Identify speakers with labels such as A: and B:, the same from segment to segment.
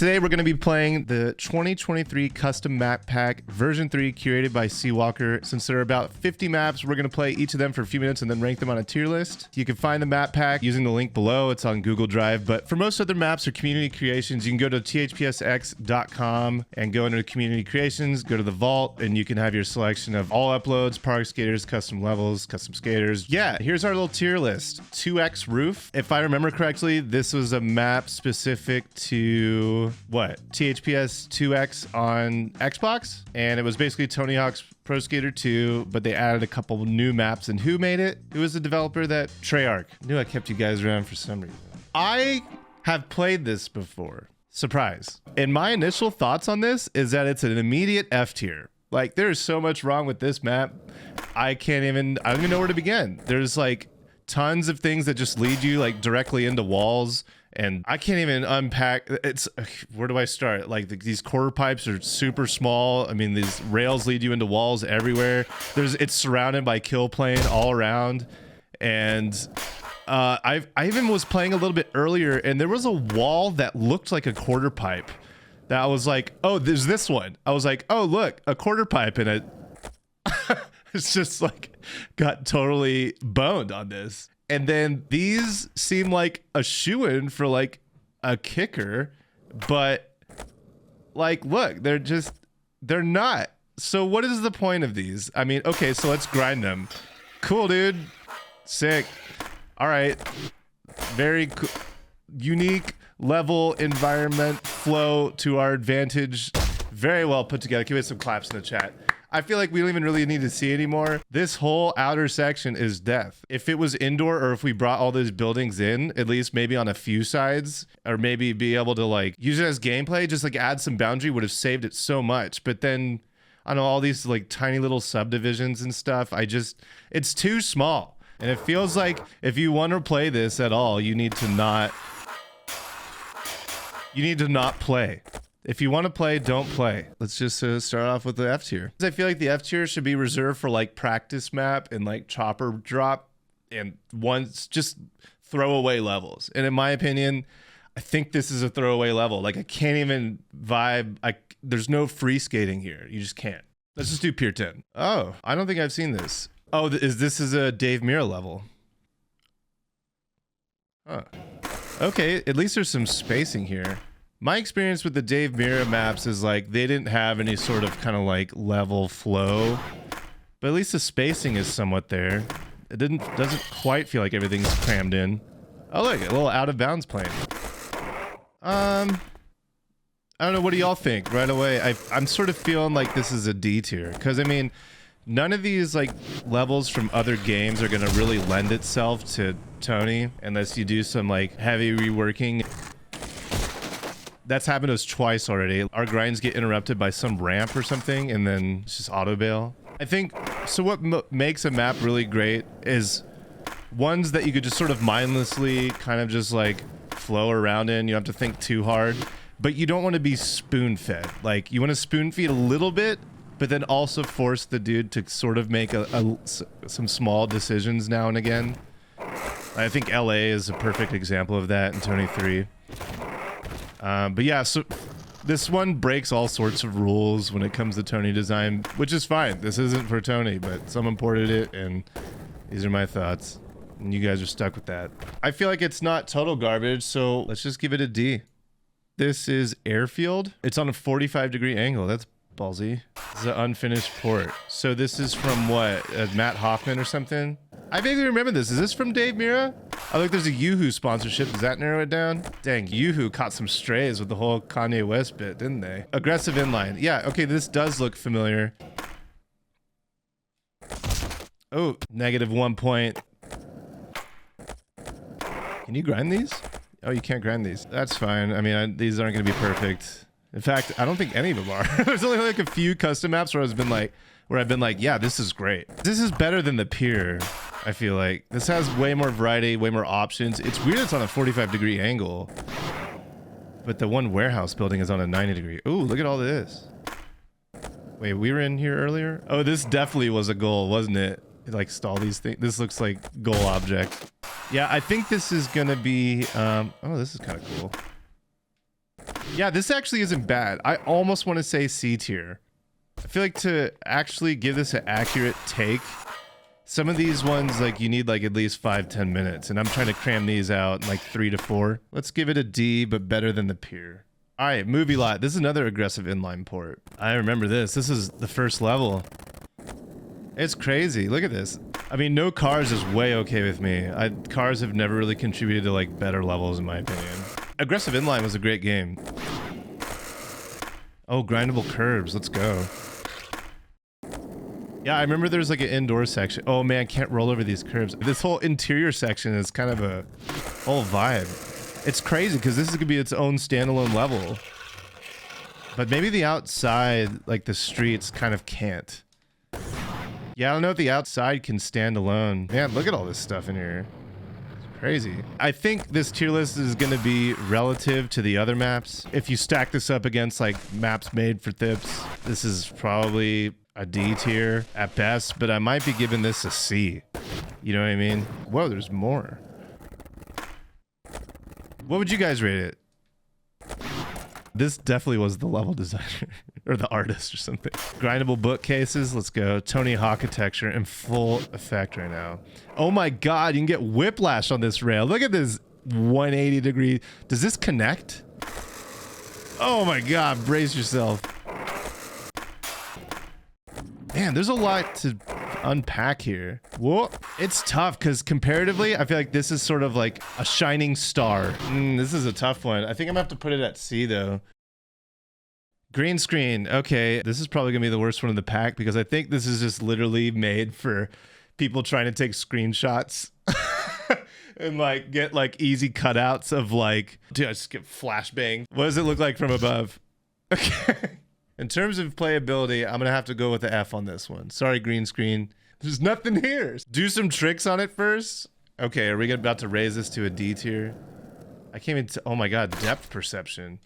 A: Today we're going to be playing the 2023 Custom Map Pack version 3 curated by Seawalker. Since there are about 50 maps, we're going to play each of them for a few minutes and then rank them on a tier list. You can find the map pack using the link below. It's on Google Drive. But for most other maps or community creations, you can go to THPSX.com and go into community creations, go to the vault, and you can have your selection of all uploads, park skaters, custom levels, custom skaters. Yeah, here's our little tier list. 2X roof. If I remember correctly, this was a map specific to what? THPS 2X on Xbox, and it was basically Tony Hawk's Pro Skater 2, but they added a couple new maps. And who made it? Who was the developer? That Treyarch. I knew I kept you guys around for some reason. I have played this before. Surprise. And my initial thoughts on this is that it's an immediate F tier. Like, there's so much wrong with this map. I don't even know where to begin. There's like tons of things that just lead you like directly into walls. And I can't even unpack. Where do I start? Like these quarter pipes are super small. I mean, these rails lead you into walls everywhere. It's surrounded by kill plane all around. And I even was playing a little bit earlier, and there was a wall that looked like a quarter pipe. That I was like, oh, there's this one. I was like, oh, look, a quarter pipe in it. It's just like got totally boned on this. And then these seem like a shoo-in for like a kicker, but like, look, they're not. So what is the point of these? I mean, okay, so let's grind them. Cool, dude. Sick. All right. Very cool. Unique level, environment, flow to our advantage. Very well put together. Give it some claps in the chat. I feel like we don't even really need to see anymore. This whole outer section is death. If it was indoor, or if we brought all those buildings in, at least maybe on a few sides, or maybe be able to like use it as gameplay, just like add some boundary would have saved it so much. But then I don't know, all these like tiny little subdivisions and stuff, it's too small. And it feels like if you want to play this at all, you need to not play. If you want to play, don't play. Let's just start off with the F tier. I feel like the F tier should be reserved for like practice map and like chopper drop and just throwaway levels. And in my opinion, I think this is a throwaway level. Like I can't even vibe. There's no free skating here. You just can't. Let's just do Pier 10. Oh, I don't think I've seen this. Oh, this is a Dave Mirra level. Huh. Okay, at least there's some spacing here. My experience with the Dave Mirra maps is like they didn't have any sort of kind of like level flow, but at least the spacing is somewhat there. It doesn't quite feel like everything's crammed in. Oh look, a little out of bounds plane. I don't know, what do y'all think right away? I'm sort of feeling like this is a D tier, because I mean, none of these like levels from other games are gonna really lend itself to Tony unless you do some like heavy reworking. That's happened to us twice already. Our grinds get interrupted by some ramp or something, and then it's just auto bail. I think, so what makes a map really great is ones that you could just sort of mindlessly kind of just like flow around in. You don't have to think too hard, but you don't want to be spoon-fed. Like you want to spoon-feed a little bit, but then also force the dude to sort of make some small decisions now and again. I think LA is a perfect example of that in Tony 3. But yeah, so this one breaks all sorts of rules when it comes to Tony design, which is fine. This isn't for Tony, but someone ported it, and these are my thoughts. And you guys are stuck with that. I feel like it's not total garbage, so let's just give it a D. This is Airfield. It's on a 45-degree angle. That's ballsy. This is an unfinished port. So this is from what? Matt Hoffman or something? I vaguely remember this. Is this from Dave Mirra? Oh, look, there's a Yoo-Hoo sponsorship. Does that narrow it down? Dang, Yoo-Hoo caught some strays with the whole Kanye West bit, didn't they? Aggressive inline. Yeah, okay, this does look familiar. Oh, -1 point. Can you grind these? Oh, you can't grind these. That's fine. I mean, these aren't going to be perfect. In fact, I don't think any of them are. There's only like a few custom maps where I've been like, yeah, this is great. This is better than the Pier, I feel like. This has way more variety, way more options. It's weird it's on a 45-degree angle, but the one warehouse building is on a 90-degree. Ooh, look at all this. Wait, we were in here earlier? Oh, this definitely was a goal, wasn't it? Like stall these things. This looks like goal object. Yeah, I think this is gonna be, oh, this is kind of cool. Yeah, this actually isn't bad. I almost want to say C tier. I feel like to actually give this an accurate take, some of these ones, like, you need like at least 5-10 minutes, and I'm trying to cram these out in like 3 to 4. Let's give it a D, but better than the Pier. All right, movie lot. This is another aggressive inline port. I remember this. This is the first level. It's crazy. Look at this. I mean, no cars is way okay with me. Cars have never really contributed to like better levels in my opinion. Aggressive inline was a great game. Oh, grindable curbs. Let's go. Yeah, I remember there's like an indoor section. Oh man, can't roll over these curbs. This whole interior section is kind of a whole vibe. It's crazy because this is gonna be its own standalone level. But maybe the outside, like the streets, kind of can't. Yeah, I don't know if the outside can stand alone. Man, look at all this stuff in here. It's crazy. I think this tier list is going to be relative to the other maps. If you stack this up against like maps made for THPS, this is probably a D tier at best, but I might be giving this a C. You know what I mean? Whoa, there's more. What would you guys rate it? This definitely was the level designer or the artist or something. Grindable bookcases, let's go. Tony Hawk architecture in full effect right now. Oh my God, you can get whiplash on this rail. Look at this 180 degree. Does this connect? Oh my God, brace yourself. Man, there's a lot to unpack here. Whoa, it's tough because comparatively, I feel like this is sort of like a shining star. This is a tough one. I think I'm gonna have to put it at C though. Green screen. Okay, this is probably gonna be the worst one in the pack because I think this is just literally made for people trying to take screenshots and like get like easy cutouts of like, dude, I just get flashbang. What does it look like from above? Okay. In terms of playability, I'm gonna have to go with the F on this one. Sorry, green screen. There's nothing here. Do some tricks on it first. Okay, are we about to raise this to a D tier? I can't even, oh my God, depth perception.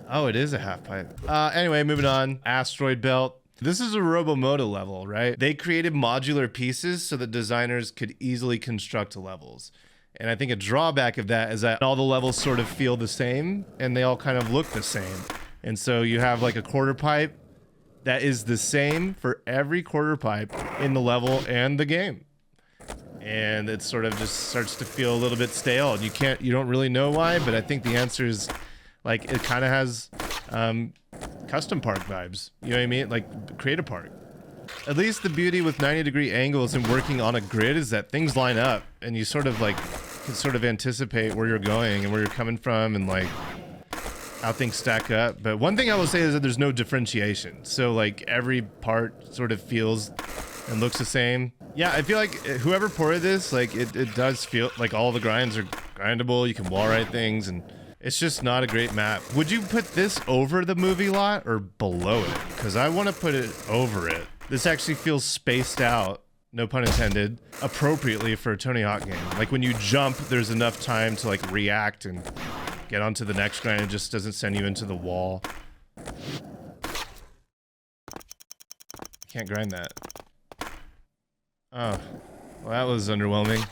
A: Oh, it is a half pipe. Anyway, moving on. Asteroid belt. This is a Robomoto level, right? They created modular pieces so that designers could easily construct levels. And I think a drawback of that is that all the levels sort of feel the same and they all kind of look the same. And so you have like a quarter pipe that is the same for every quarter pipe in the level and the game. And it sort of just starts to feel a little bit stale. And you don't really know why, but I think the answer is like, it kind of has custom park vibes. You know what I mean? Like create a park. At least the beauty with 90-degree angles and working on a grid is that things line up and you sort of like can sort of anticipate where you're going and where you're coming from and like how things stack up. But one thing I will say is that there's no differentiation. So like every part sort of feels and looks the same. Yeah, I feel like whoever ported this, like it does feel like all the grinds are grindable. You can wall ride things and it's just not a great map. Would you put this over the movie lot or below it? Because I want to put it over it. This actually feels spaced out, no pun intended, appropriately for a Tony Hawk game. Like when you jump, there's enough time to like react and get onto the next grind. It just doesn't send you into the wall. Can't grind that. Oh, well, that was underwhelming.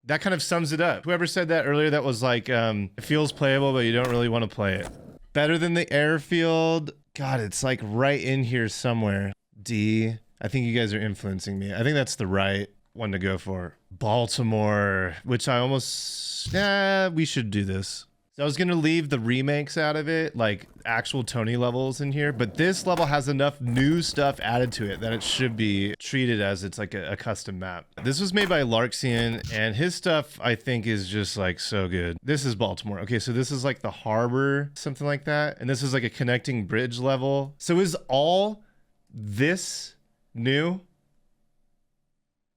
A: That kind of sums it up. Whoever said that earlier, that was like, it feels playable, but you don't really want to play it. Better than the Airfield. God, it's like right in here somewhere. D. I think you guys are influencing me. I think that's the right one to go for. Baltimore, which I almost, we should do this. So I was gonna leave the remakes out of it, like actual Tony levels in here, but this level has enough new stuff added to it that it should be treated as it's like a custom map. This was made by Larksian, and his stuff I think is just like so good. This is Baltimore. Okay, so this is like the harbor, something like that, and this is like a connecting bridge level. So is all this new?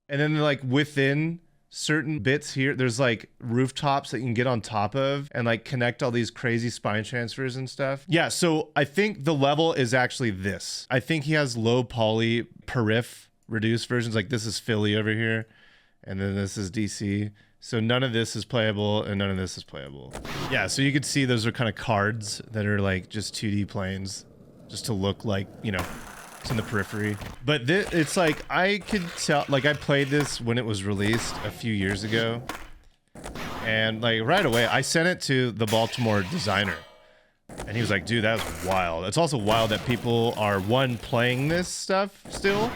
A: And then like within certain bits here, there's like rooftops that you can get on top of and like connect all these crazy spine transfers and stuff. Yeah, so I think the level is actually this. I think he has low poly perif reduced versions. Like this is Philly over here, and then this is DC. So none of this is playable and none of this is playable. Yeah, so you could see those are kind of cards that are like just 2D planes just to look like, you know, it's in the periphery. But it's like, I could tell, like I played this when it was released a few years ago, And like right away, I sent it to the Baltimore designer. And he was like, dude, that's wild. It's also wild that people are, one, playing this stuff still,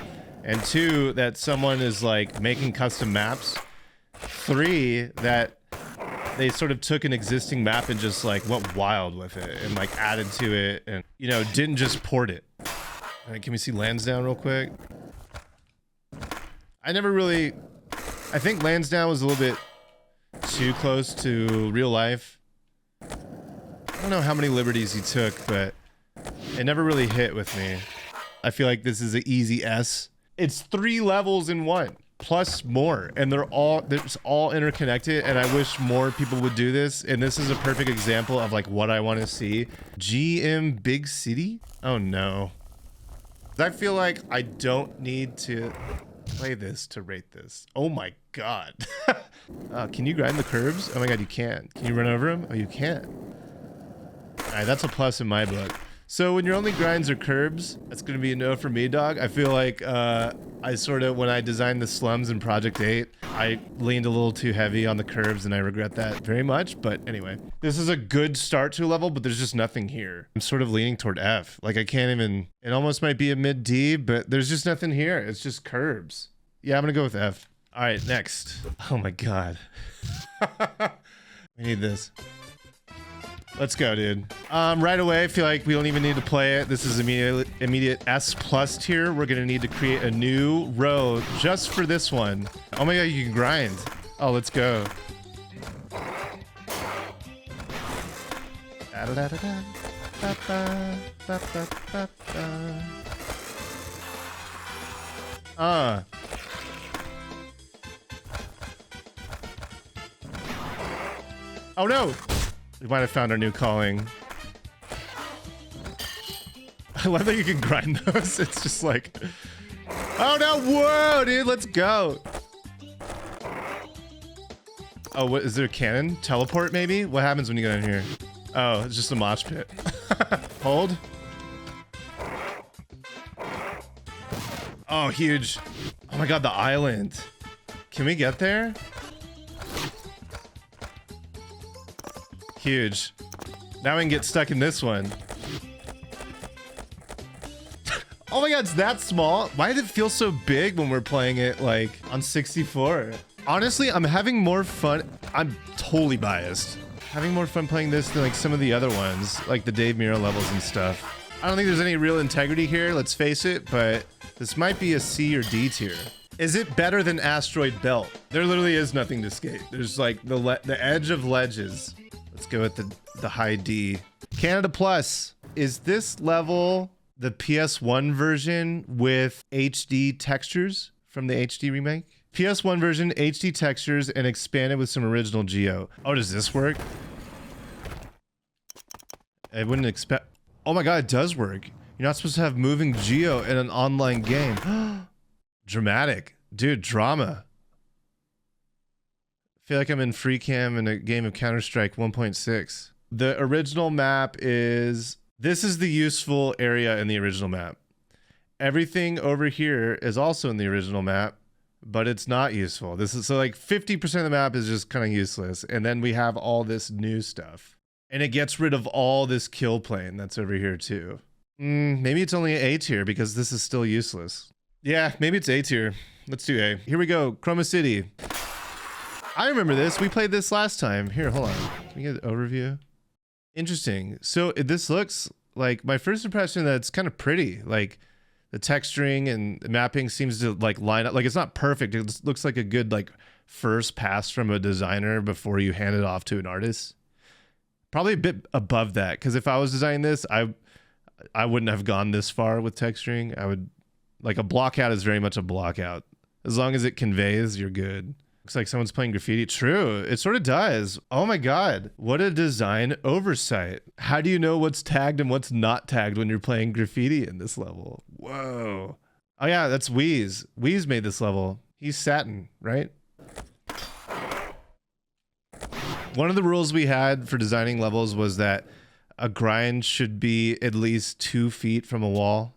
A: and two, that someone is like making custom maps. Three, that they sort of took an existing map and just like went wild with it and like added to it and, you know, didn't just port it. All right, can we see Lansdowne real quick? I never really, I think Lansdowne was a little bit too close to real life. I don't know how many liberties he took, but it never really hit with me. I feel like this is an easy S. It's 3 levels in one, plus more, and they're all interconnected, and I wish more people would do this, and this is a perfect example of like what I want to see. GM Big City? Oh no. I feel like I don't need to play this to rate this. Oh my god. Can you grind the curbs? Oh my god, you can. Can you run over them? Oh, you can. Alright, that's a plus in my book. So when your only grinds are curbs, that's gonna be a no for me, dog. I feel like I sort of, when I designed the slums in Project 8, I leaned a little too heavy on the curbs and I regret that very much. But anyway, this is a good start to a level, but there's just nothing here. I'm sort of leaning toward F. Like I can't even, it almost might be a mid D, but there's just nothing here. It's just curbs. Yeah, I'm gonna go with F. All right, next. Oh my god. We need this. Let's go, dude. Right away, I feel like we don't even need to play it. This is immediate S plus tier. We're gonna need to create a new row just for this one. Oh my god, you can grind. Oh, let's go. Oh no! We might have found our new calling. I love that you can grind those. It's just like, oh no, whoa, dude, let's go. Oh, what is there a cannon? Teleport maybe? What happens when you go in here? Oh, it's just a mosh pit. Hold. Oh, huge. Oh my god, the island. Can we get there? Huge. Now we can get stuck in this one. Oh my god, it's that small? Why did it feel so big when we're playing it like on 64? Honestly, I'm having more fun. I'm totally biased. Having more fun playing this than like some of the other ones, like the Dave Mirra levels and stuff. I don't think there's any real integrity here, let's face it, but this might be a C or D tier. Is it better than Asteroid Belt? There literally is nothing to skate. There's like the edge of ledges. Let's go with the high D. Canada Plus. Is this level the PS1 version with HD textures from the HD remake? PS1 version, HD textures, and expanded with some original geo. Oh, does this work? I wouldn't expect... Oh my god, it does work. You're not supposed to have moving geo in an online game. Dramatic. Dude, drama. I feel like I'm in free cam in a game of Counterstrike 1.6. The original map is... This is the useful area in the original map. Everything over here is also in the original map, but it's not useful. This is so like 50% of the map is just kind of useless. And then we have all this new stuff. And it gets rid of all this kill plane that's over here too. Maybe it's only an A tier because this is still useless. Yeah, maybe it's A tier. Let's do A. Here we go. Chroma City. I remember this. We played this last time. Here, hold on. Can we get an overview? Interesting. So this looks like, my first impression, that it's kind of pretty. Like the texturing and the mapping seems to like line up. Like it's not perfect. It looks like a good like first pass from a designer before you hand it off to an artist. Probably a bit above that, because if I was designing this, I wouldn't have gone this far with texturing. I would, like, a block out is very much a block out. As long as it conveys, you're good. Looks like someone's playing graffiti. True, it sort of does. Oh my god, what a design oversight. How do you know what's tagged and what's not tagged when you're playing graffiti in this level? Whoa. Oh yeah, that's Wheeze. Wheeze made this level. He's Satin, right? One of the rules we had for designing levels was that a grind should be at least 2 feet from a wall,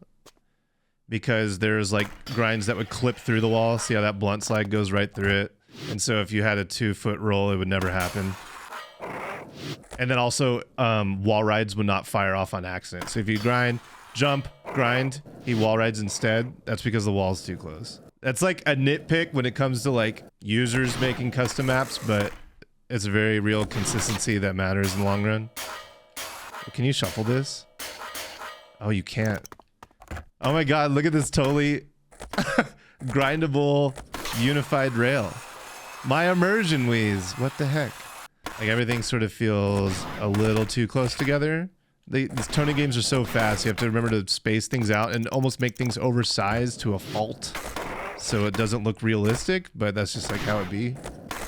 A: because there's like grinds that would clip through the wall. See how that blunt slide goes right through it? And so if you had a 2-foot roll, it would never happen. And then also wall rides would not fire off on accident. So if you grind, jump, grind, he wall rides instead, that's because the wall's too close. That's like a nitpick when it comes to like users making custom maps, but it's a very real consistency that matters in the long run. Can you shuffle this? Oh, you can't. Oh my god, look at this totally grindable unified rail. My immersion wheeze. What the heck? Like everything sort of feels a little too close together. These Tony games are so fast, you have to remember to space things out and almost make things oversized to a fault. So it doesn't look realistic, but that's just like how it be.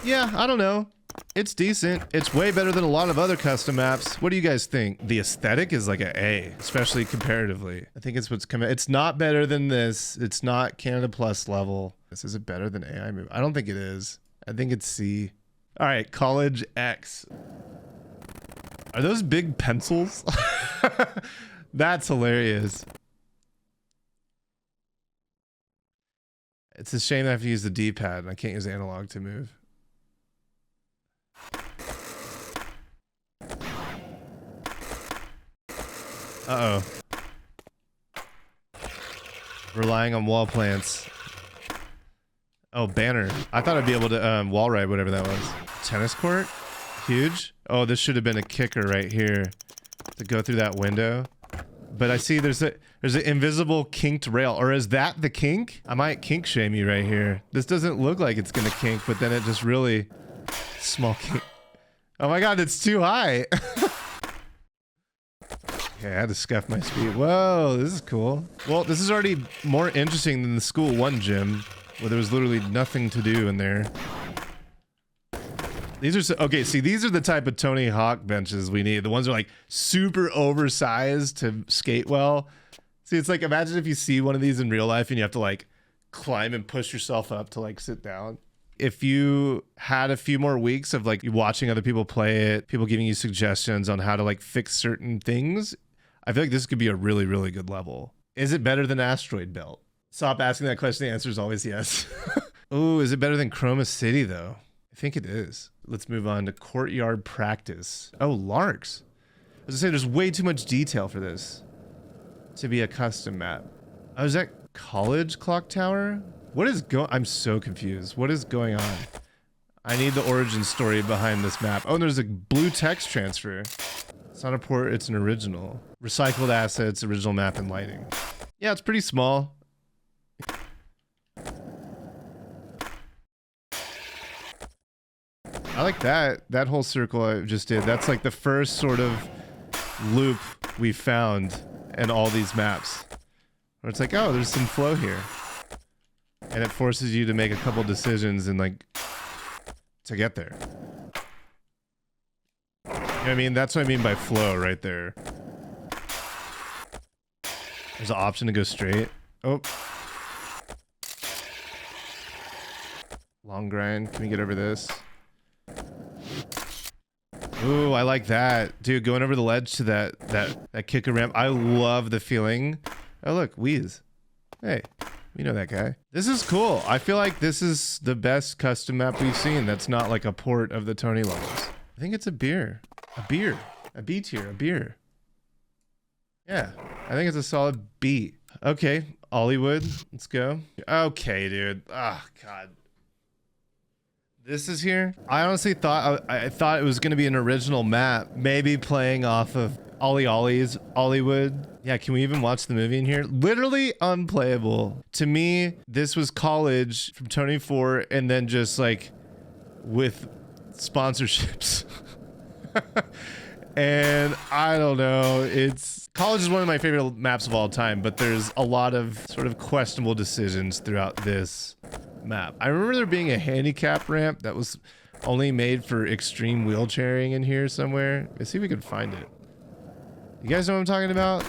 A: Yeah, I don't know. It's decent. It's way better than a lot of other custom maps. What do you guys think? The aesthetic is like an A, especially comparatively. I think it's what's coming. It's not better than this. It's not Canada Plus level. Is it better than AI Move? I don't think it is. I think it's C. All right, College X. Are those big pencils? That's hilarious. It's a shame I have to use the D-pad and I can't use analog to move. Uh-oh. Relying on wall plants. Oh, banner. I thought I'd be able to wall ride whatever that was. Tennis court? Huge. Oh, this should have been a kicker right here to go through that window. But I see there's an invisible kinked rail. Or is that the kink? I might kink shame you right here. This doesn't look like it's gonna kink, but then it just really small kink. Oh my god, it's too high. Okay, I had to scuff my speed. Whoa, this is cool. Well, this is already more interesting than the School 1 gym, where there was literally nothing to do in there. These are okay. See, these are the type of Tony Hawk benches we need. The ones that are like super oversized to skate well. See, it's like imagine if you see one of these in real life and you have to like climb and push yourself up to like sit down. If you had a few more weeks of like watching other people play it, people giving you suggestions on how to like fix certain things, I feel like this could be a really, really good level. Is it better than Asteroid Belt? Stop asking that question. The answer is always yes. Oh, is it better than Chroma City though? I think it is. Let's move on to Courtyard Practice. Oh, Larks. As I say, there's way too much detail for this to be a custom map. Oh, is that College Clock Tower? What is going? I'm so confused. What is going on? I need the origin story behind this map. Oh, and there's a blue text transfer. It's not a port, it's an original. Recycled assets, original map, and lighting. Yeah, it's pretty small. I like that whole circle I just did. That's like the first sort of loop we found in all these maps. Where it's like, oh, there's some flow here. And it forces you to make a couple decisions and like to get there. You know what I mean? That's what I mean by flow right there. There's an option to go straight. Oh. Long grind. Can we get over this? Ooh, I like that. Dude, going over the ledge to that kicker ramp. I love the feeling. Oh, look, Wheeze. Hey, we know that guy. This is cool. I feel like this is the best custom map we've seen that's not like a port of the Tony levels. I think it's a beer. A beer. A B tier. A beer. Yeah, I think it's a solid B. Okay, Hollywood. Let's go. Okay, dude. Oh, God. This is here. I honestly thought I thought it was gonna be an original map, maybe playing off of Ollie Ollie's Hollywood. Yeah, can we even watch the movie in here? Literally unplayable. To me, this was College from Tony 4 and then just like with sponsorships. And I don't know, College is one of my favorite maps of all time, but there's a lot of sort of questionable decisions throughout this map. I remember there being a handicap ramp that was only made for extreme wheelchairing in here somewhere. Let's see if we can find it. You guys know what I'm talking about?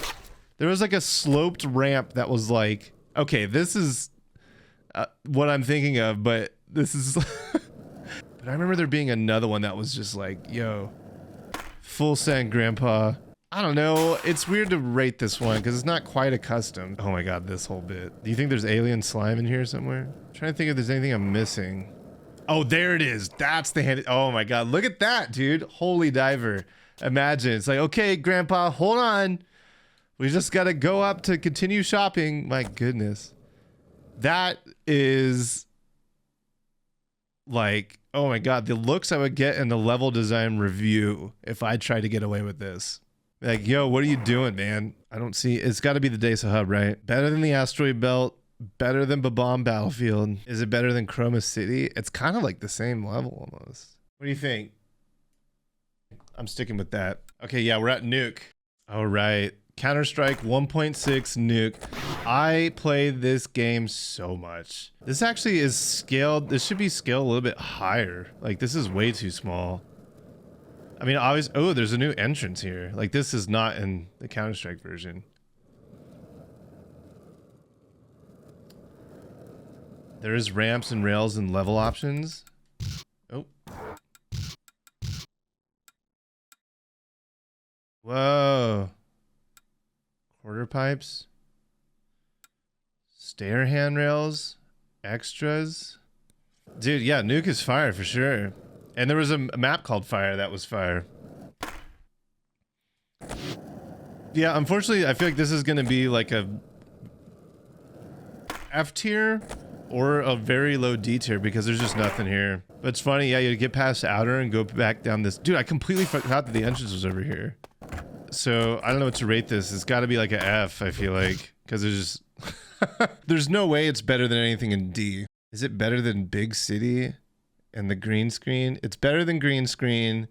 A: There was like a sloped ramp that was like, okay, this is what I'm thinking of, but this is... But I remember there being another one that was just like, yo, full send grandpa. I don't know. It's weird to rate this one because it's not quite a custom. Oh my god, this whole bit. Do you think there's alien slime in here somewhere? I'm trying to think if there's anything I'm missing. Oh, there it is. That's the hand. Oh my God. Look at that, dude. Holy diver. Imagine. It's like, okay, grandpa, hold on. We just got to go up to continue shopping. My goodness. That is like, oh my God, the looks I would get in the level design review if I tried to get away with this. Like, yo, what are you doing, man? I don't see. It's got to be the DESA Hub, right? Better than the Asteroid Belt. Better than Bob-omb Battlefield. Is it better than Chroma City? It's kind of like the same level almost. What do you think? I'm sticking with that. Okay, yeah, we're at Nuke. All right. Counterstrike 1.6 Nuke. I played this game so much. This actually is scaled. This should be scaled a little bit higher. Like, this is way too small. I mean, obviously, oh, there's a new entrance here. Like, this is not in the Counterstrike version. There is ramps and rails and level options. Oh. Whoa. Quarter pipes. Stair handrails. Extras. Dude, yeah, Nuke is fire for sure. And there was a map called Fire that was fire. Yeah, unfortunately, I feel like this is going to be like a F tier or a very low D tier because there's just nothing here. But it's funny, yeah, you get past Outer and go back down this. Dude, I completely forgot that the entrance was over here. So I don't know what to rate this. It's got to be like an F, I feel like, because there's just there's no way it's better than anything in D. Is it better than Big City and the green screen? It's better than green screen.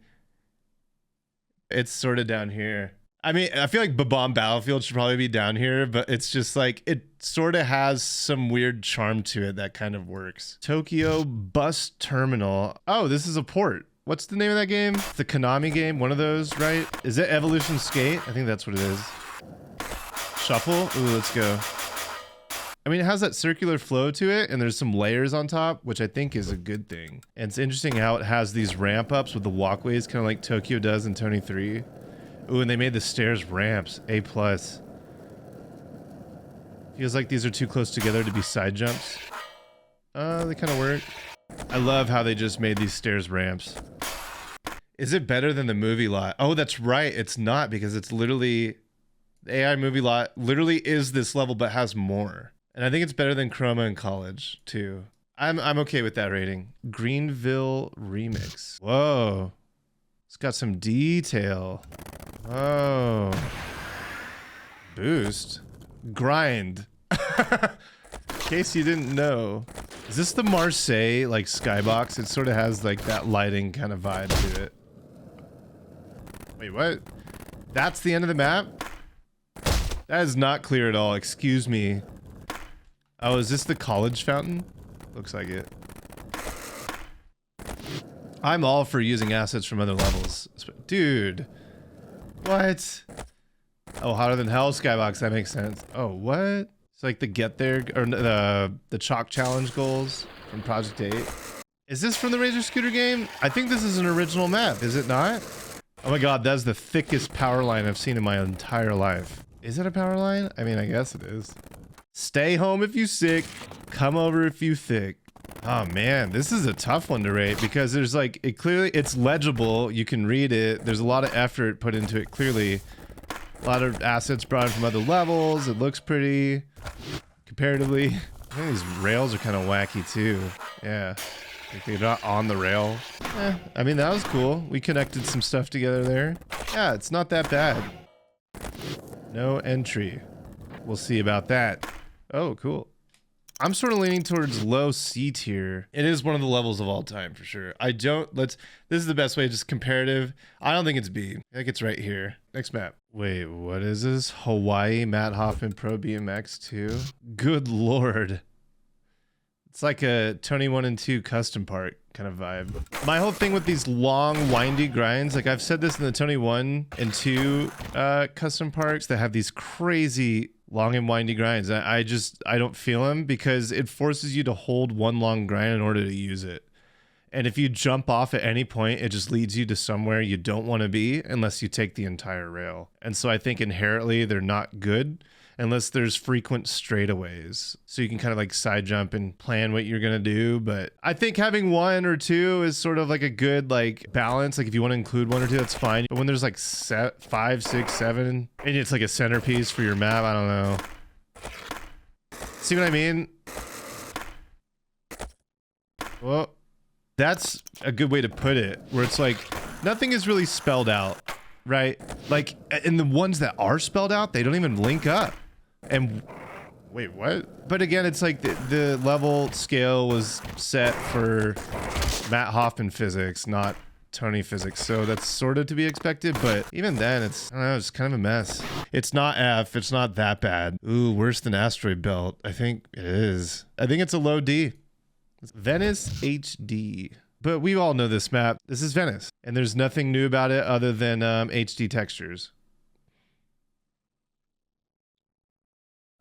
A: It's sort of down here. I mean, I feel like Bob-omb Battlefield should probably be down here, but it's just like, it sort of has some weird charm to it that kind of works. Tokyo Bus Terminal. Oh, this is a port. What's the name of that game? The Konami game, one of those, right? Is it Evolution Skate? I think that's what it is. Shuffle? Ooh, let's go. I mean, it has that circular flow to it, and there's some layers on top, which I think is a good thing. And it's interesting how it has these ramp ups with the walkways, kind of like Tokyo does in Tony 3. Ooh, and they made the stairs ramps. A+. Feels like these are too close together to be side jumps. They kind of work. I love how they just made these stairs ramps. Is it better than the movie lot? Oh, that's right. It's not, because it's literally... The AI movie lot literally is this level, but has more. And I think it's better than Chroma in college, too. I'm okay with that rating. Greenville Remix. Whoa. It's got some detail. Oh. Boost. Grind. In case you didn't know. Is this the Marseille, like, skybox? It sort of has, like, that lighting kind of vibe to it. Wait, what? That's the end of the map? That is not clear at all. Excuse me. Oh, is this the college fountain? Looks like it. I'm all for using assets from other levels. Dude. What? Oh, Hotter Than Hell skybox. That makes sense. Oh, what? It's like the Get There, or the Chalk Challenge goals from Project 8. Is this from the Razor Scooter game? I think this is an original map, is it not? Oh my God, that's the thickest power line I've seen in my entire life. Is it a power line? I mean, I guess it is. Stay home if you sick, come over if you thick. Oh man, this is a tough one to rate because there's like, it's legible, you can read it, there's a lot of effort put into it clearly. A lot of assets brought in from other levels, it looks pretty, comparatively. I think these rails are kind of wacky too, yeah. Like they're not on the rail. I mean, that was cool. We connected some stuff together there. Yeah, it's not that bad. No entry. We'll see about that. Oh, cool. I'm sort of leaning towards low C tier. It is one of the levels of all time for sure. This is the best way, just comparative. I don't think it's B. I think it's right here. Next map. Wait, what is this? Hawaii Matt Hoffman Pro BMX 2? Good Lord. It's like a Tony 1 and 2 custom park kind of vibe. My whole thing with these long, windy grinds, like I've said this in the Tony 1 and 2 custom parks that have these crazy long and windy grinds. I don't feel them because it forces you to hold one long grind in order to use it. And if you jump off at any point, it just leads you to somewhere you don't want to be unless you take the entire rail. And so I think inherently they're not good. unless there's frequent straightaways. So you can kind of like side jump and plan what you're gonna do. But I think having 1 or 2 is sort of like a good like balance. Like if you want to include 1 or 2, that's fine. But when there's like 5, 6, 7, and it's like a centerpiece for your map, I don't know. See what I mean? Well, that's a good way to put it, where it's like nothing is really spelled out, right? Like, and the ones that are spelled out, they don't even link up. And wait, what? But again, it's like the level scale was set for Matt Hoffman physics, not Tony physics. So that's sort of to be expected. But even then, it's, I don't know, it's kind of a mess. It's not F. It's not that bad. Ooh, worse than Asteroid Belt. I think it is. I think it's a low D. It's Venice HD. But we all know this map. This is Venice. And there's nothing new about it other than HD textures.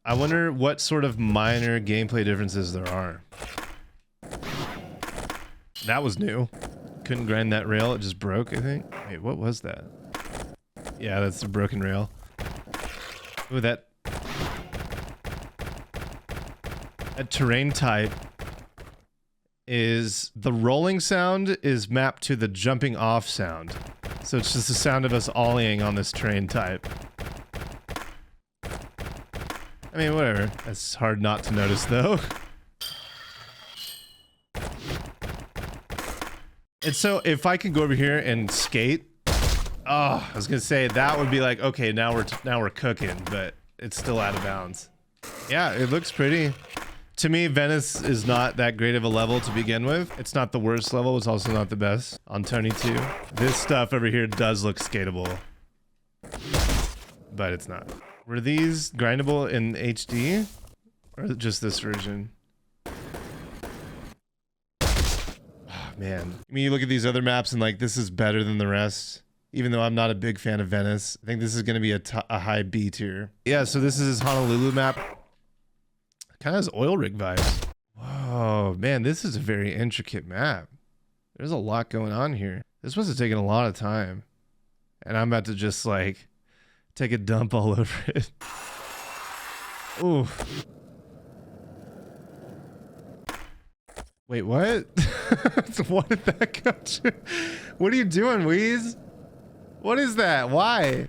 A: I wonder what sort of minor gameplay differences there are. That was new. Couldn't grind that rail. It just broke, I think. Wait, what was that? Yeah, that's a broken rail. Ooh, that terrain type is the rolling sound is mapped to the jumping off sound. So it's just the sound of us ollieing on this terrain type. I mean, whatever. It's hard not to notice though. And so if I could go over here and skate, oh, I was gonna say that would be like, okay, now we're cooking, but it's still out of bounds. Yeah, it looks pretty. To me, Venice is not that great of a level to begin with. It's not the worst level. It's also not the best on Tony 2. This stuff over here does look skatable, but it's not. Were these grindable in HD or just this version? Oh, man. I mean, you look at these other maps and like, this is better than the rest. Even though I'm not a big fan of Venice, I think this is going to be a high B tier. Yeah, so this is his Honolulu map. Kind of has oil rig vibes. Whoa, man, this is a very intricate map. There's a lot going on here. This must have taken a lot of time. And I'm about to just like take a dump all over it. Ooh. Wait, what? What did that go to? What are you doing, Wheeze? What is that? Why?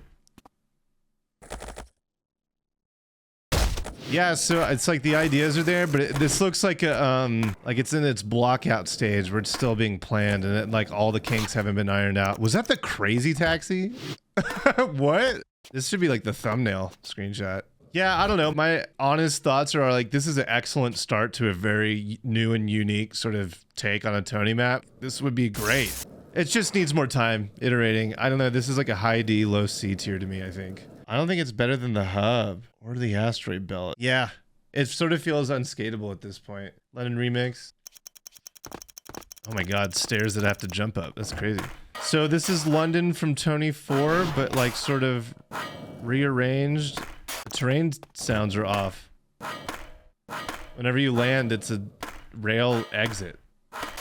A: Yeah, so it's like the ideas are there, but this looks like a like it's in its block out stage where it's still being planned, and like all the kinks haven't been ironed out. Was that the crazy taxi? What? This should be like the thumbnail screenshot. Yeah, I don't know. My honest thoughts are like, this is an excellent start to a very new and unique sort of take on a Tony map. This would be great. It just needs more time iterating. I don't know. This is like a high D, low C tier to me, I think. I don't think it's better than the Hub or the Asteroid Belt. Yeah, it sort of feels unskateable at this point. London remix. Oh my God, stairs that have to jump up. That's crazy. So this is London from Tony 4, but like sort of rearranged. The terrain sounds are off. Whenever you land, it's a rail exit.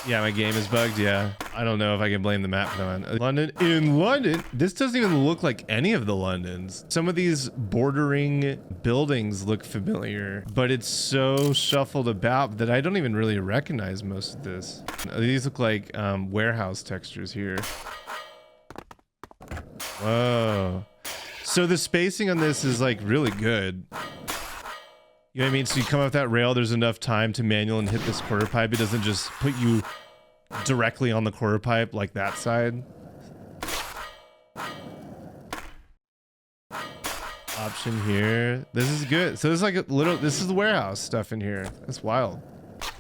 A: Yeah, my game is bugged. Yeah, I don't know if I can blame the map on London. In London, this doesn't even look like any of the Londons. Some of these bordering buildings look familiar, but it's so shuffled about that I don't even really recognize most of this. These look like warehouse textures here. Whoa. So the spacing on this is like really good. You know what I mean? So you come off that rail, there's enough time to manual and hit this quarter pipe. It doesn't just put you directly on the quarter pipe like that side. Option here. This is good. So there's like a little, this is the warehouse stuff in here. That's wild.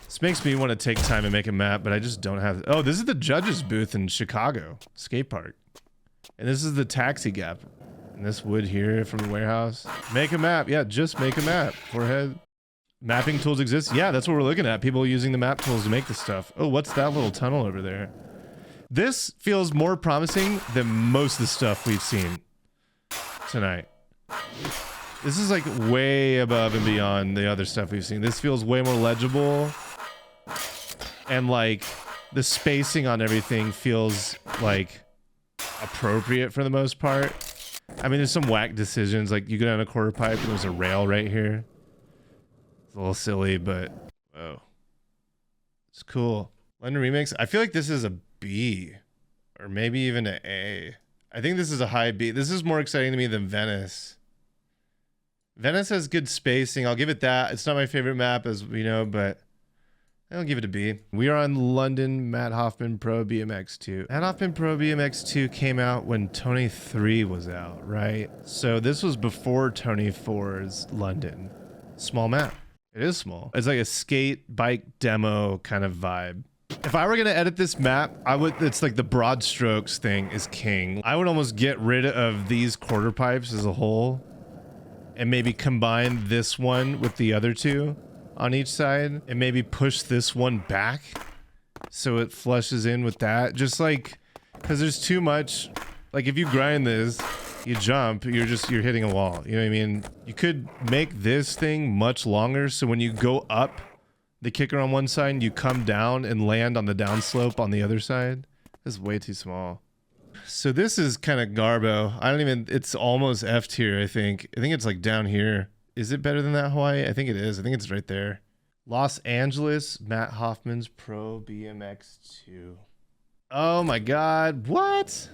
A: This makes me want to take time and make a map, but I just don't have. Oh, this is the judge's booth in Chicago skate park. And this is the taxi gap. And this wood here from the warehouse. Make a map. Yeah, just make a map. Forehead. Mapping tools exist. Yeah, that's what we're looking at. People using the map tools to make this stuff. Oh, what's that little tunnel over there? This feels more promising than most of the stuff we've seen tonight. This is like way above and beyond the other stuff we've seen. This feels way more legible. And like the spacing on everything feels like appropriate for the most part. I mean, there's some whack decisions. Like you go down a quarter pipe and there's a rail right here. It's a little silly, but whoa. It's cool. London Remix. I feel like this is a B or maybe even an A. I think this is a high B. This is more exciting to me than Venice. Venice has good spacing. I'll give it that. It's not my favorite map, as we know, but I'll give it a B. We are on London Matt Hoffman Pro BMX 2. Matt Hoffman Pro BMX 2 came out when Tony 3 was out, right? So this was before Tony 4's London. Small map. It is small. It's like a skate bike demo kind of vibe. If I were gonna edit this map, it's like the broad strokes thing is king. I would almost get rid of these quarter pipes as a whole and maybe combine this one with the other two on each side and maybe push this one back so it flushes in with that. Just like, cause there's too much, like if you grind this, you jump, you're hitting a wall. You know what I mean? You could make this thing much longer. So when you go up the kicker on one side, you come down and land on the downslope on the other side. This is way too small. So this is kind of garbo. It's almost F tier, I think. I think it's like down here. Is it better than that, Hawaii? I think it is. I think it's right there. Los Angeles, Matt Hoffman's Pro BMX 2. Oh my God, what?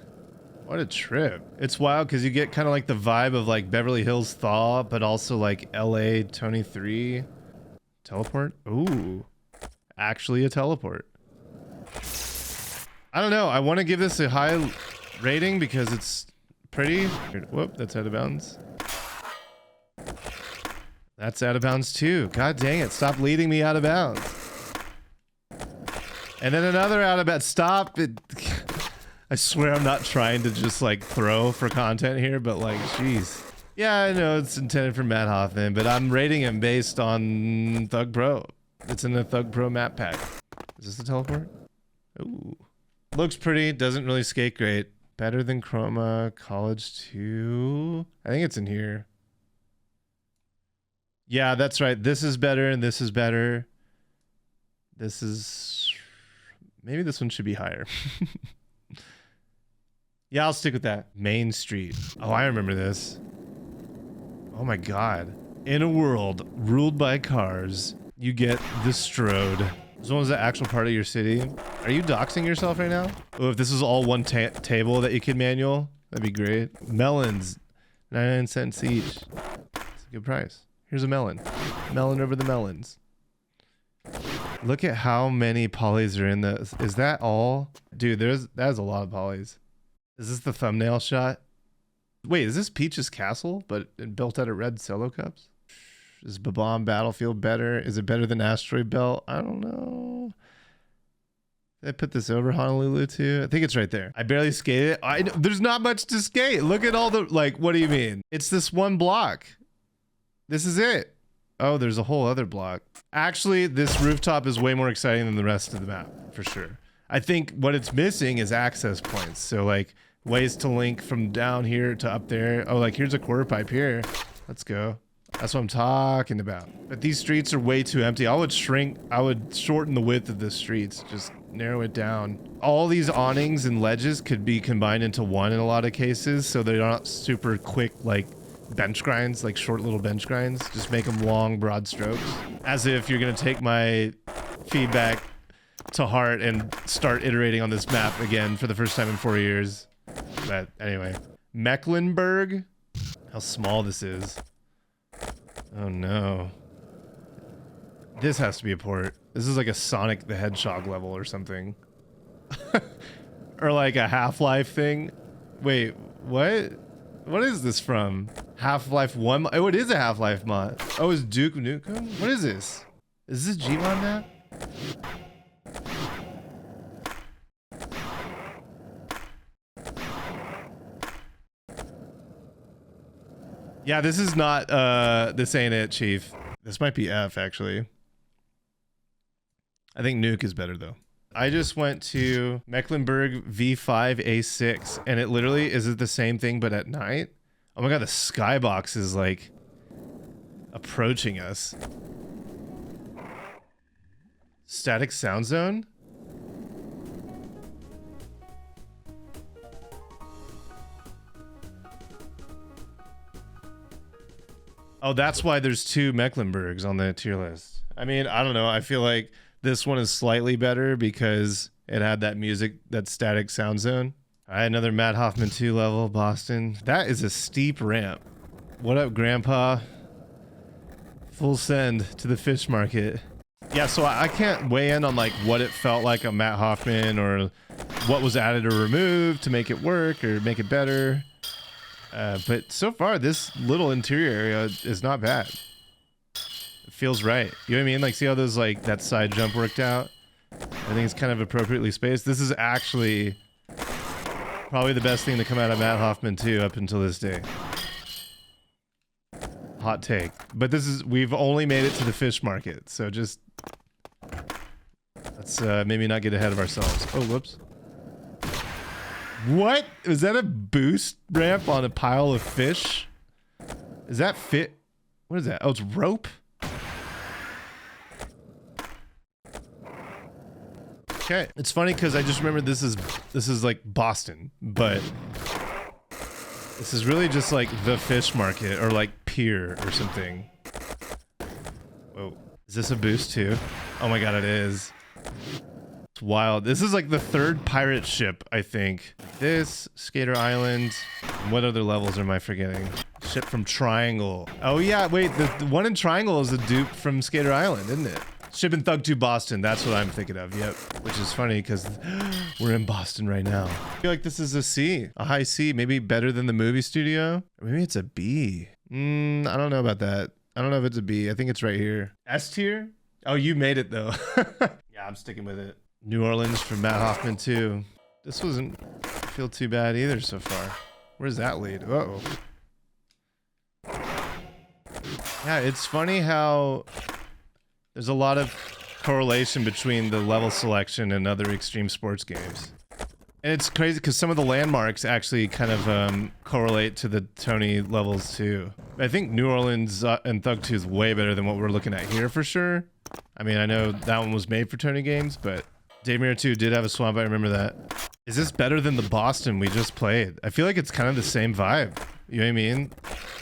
A: What a trip. It's wild because you get kind of like the vibe of like Beverly Hills Thaw, but also like LA Tony 3. Teleport? Ooh, actually a teleport. I don't know. I want to give this a high rating because it's pretty. Whoop, that's out of bounds. That's out of bounds too. God dang it. Stop leading me out of bounds. And then another out of bounds. Stop it. I swear I'm not trying to just like throw for content here, but like, jeez. Yeah, I know it's intended for Matt Hoffman, but I'm rating him based on Thugpro. It's in the Thugpro map pack. Is this the teleport? Ooh. Looks pretty, doesn't really skate great. Better than Chroma, College 2. I think it's in here. Yeah, that's right. This is better and this is better. This is... Maybe this one should be higher. Yeah, I'll stick with that. Main Street. Oh, I remember this. Oh my God. In a world ruled by cars, you get the Strode. This one was the actual part of your city. Are you doxing yourself right now? Oh, if this is all one table that you could manual, that'd be great. Melons, 99 cents each. It's a good price. Here's a melon. Melon over the melons. Look at how many polys are in this. Is that all? Dude, that's a lot of polys. Is this the thumbnail shot? Wait, is this Peach's Castle, but built out of red Solo cups? Is Bob-omb Battlefield better? Is it better than Asteroid Belt? I don't know. Did I put this over Honolulu too? I think it's right there. I barely skated it. There's not much to skate. Look at all the, like, what do you mean? It's this one block. This is it. Oh, there's a whole other block. Actually, this rooftop is way more exciting than the rest of the map, for sure. I think what it's missing is access points. So like ways to link from down here to up there. Oh, like here's a quarter pipe here. Let's go. That's what I'm talking about. But these streets are way too empty. I would shorten the width of the streets, just narrow it down. All these awnings and ledges could be combined into one in a lot of cases, so they're not super quick, like bench grinds, like short little bench grinds. Just make them long, broad strokes. As if you're gonna take my feedback to heart and start iterating on this map again for the first time in 4 years. But anyway, Mecklenburg. How small this is. Oh no. This has to be a port. This is like a Sonic the Hedgehog level or something. Or like a Half-Life thing. Wait, what? What is this from? Half-Life 1? Oh, it is a Half-Life mod. Oh, it's Duke Nukem? What is this? Is this Gmod map? Yeah, this is not, this ain't it, Chief. This might be F, actually. I think Nuke is better, though. I just went to Mecklenburg V5A6, and it literally is the same thing, but at night. Oh my God, the skybox is, like, approaching us. Static sound zone? Oh, that's why there's 2 Mecklenburgs on the tier list. I mean, I don't know. I feel like this one is slightly better because it had that music, that static sound zone. All right, another Matt Hoffman 2 level, Boston. That is a steep ramp. What up, Grandpa? Full send to the fish market. Yeah, so I can't weigh in on like what it felt like on Matt Hoffman or what was added or removed to make it work or make it better. But so far, this little interior area is not bad. It feels right. You know what I mean? Like, see how those, like, that side jump worked out? I think it's kind of appropriately spaced. This is actually probably the best thing to come out of Matt Hoffman 2 up until this day. Hot take. But this is, we've only made it to the fish market, so just let's maybe not get ahead of ourselves. Oh, whoops. What? Is that a boost ramp on a pile of fish? Is that fit? What is that? Oh, it's rope? Okay. It's funny because I just remember this is like Boston, but this is really just like the fish market or like Pier or something. Whoa. Is this a boost too? Oh my god, it is. It's wild. This is like the 3rd pirate ship, I think. This, Skater Island. What other levels am I forgetting? Ship from Triangle. Oh yeah, wait, the one in Triangle is a dupe from Skater Island, isn't it? Ship in Thug 2 Boston, that's what I'm thinking of, yep. Which is funny because we're in Boston right now. I feel like this is a C, a high C, maybe better than the movie studio. Or maybe it's a B. I don't know about that. I don't know if it's a B. I think it's right here. S tier? Oh, you made it though. Yeah, I'm sticking with it. New Orleans from Matt Hoffman 2. This wasn't feel too bad either so far. Where's that lead? Uh-oh. Yeah, it's funny how there's a lot of correlation between the level selection and other extreme sports games. And it's crazy because some of the landmarks actually kind of correlate to the Tony levels too. I think New Orleans and Thug 2 is way better than what we're looking at here for sure. I mean, I know that one was made for Tony games, but Dave Mirra 2 did have a swamp, I remember that. Is this better than the Boston we just played? I feel like it's kind of the same vibe. You know what I mean?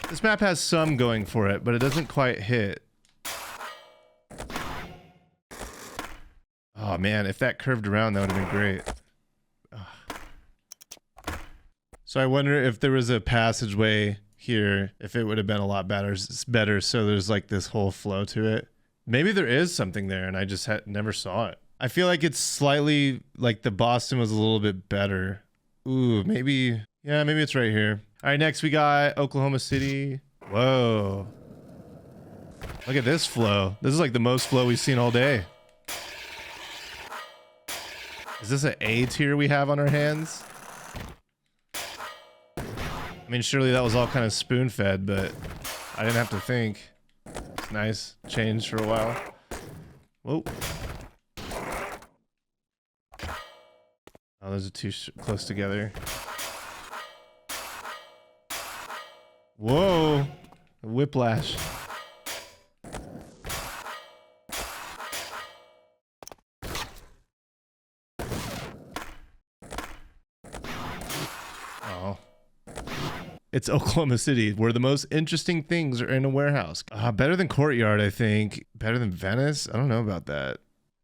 A: This map has some going for it, but it doesn't quite hit. Oh man, if that curved around, that would have been great. Ugh. So I wonder if there was a passageway here, if it would have been a lot better, so there's like this whole flow to it. Maybe there is something there and I just never saw it. I feel like it's slightly like the Boston was a little bit better. Ooh, maybe, yeah, maybe it's right here. All right, next we got Oklahoma City. Whoa. Look at this flow. This is like the most flow we've seen all day. Is this an A tier we have on our hands? I mean, surely that was all kind of spoon-fed, but I didn't have to think. It's nice. Change for a while. Whoa. Oh, those are too close together. Whoa. Whiplash. It's Oklahoma City, where the most interesting things are in a warehouse. Better than Courtyard, I think. Better than Venice? I don't know about that.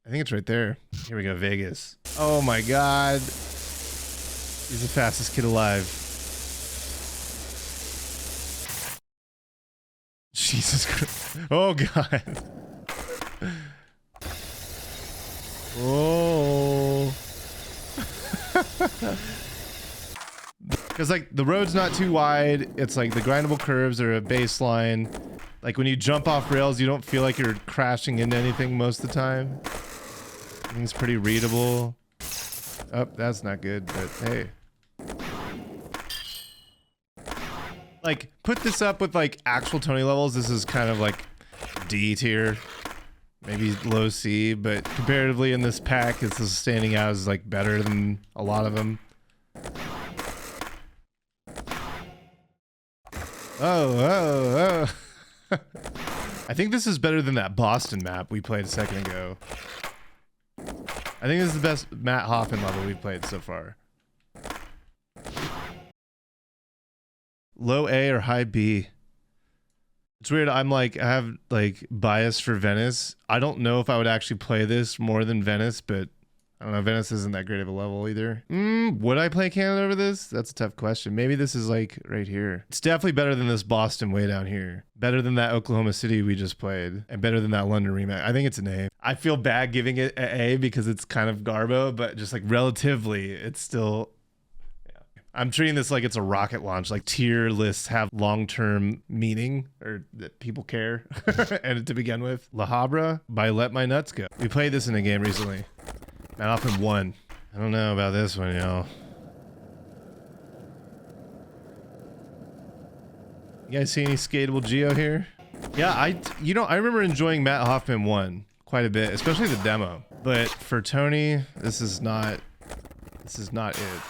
A: I think it's right there. Here we go, Vegas. Oh my god. He's the fastest kid alive. Jesus Christ. Oh god. Oh. Because like the road's not too wide, it's like the grindable curves are a baseline. Like when you jump off rails, you don't feel like you're crashing into anything most of the time. Everything's pretty readable. Oh, that's not good, but hey. Like put this up with like actual Tony levels. This is kind of like D tier, maybe low C, but comparatively in this pack, it's standing out as like better than a lot of them. Oh. I think this is better than that Boston map we played a second ago. I think this is the best Matt Hoffman level we've played so far. Low A or high B? It's weird. I have like bias for Venice. I don't know if I would actually play this more than Venice, but I don't know. Venice isn't that great of a level either. Would I play Canada over this? That's a tough question. Maybe this is like right here. It's definitely better than this Boston way down here. Better than that Oklahoma City we just played, and better than that London rematch. I think it's an A. I feel bad giving it an A because it's kind of garbo, but just like relatively, it's still. I'm treating this like it's a rocket launch, like tier lists have long-term meaning or that people care and to begin with. La Habra by Let My Nuts Go. We played this in a game recently. Matt Hoffman won. I don't know about this one, y'all. You guys see any skatable Geo here? Yeah, I remember enjoying Matt Hoffman 1 quite a bit, especially the demo. But for Tony, this is not it.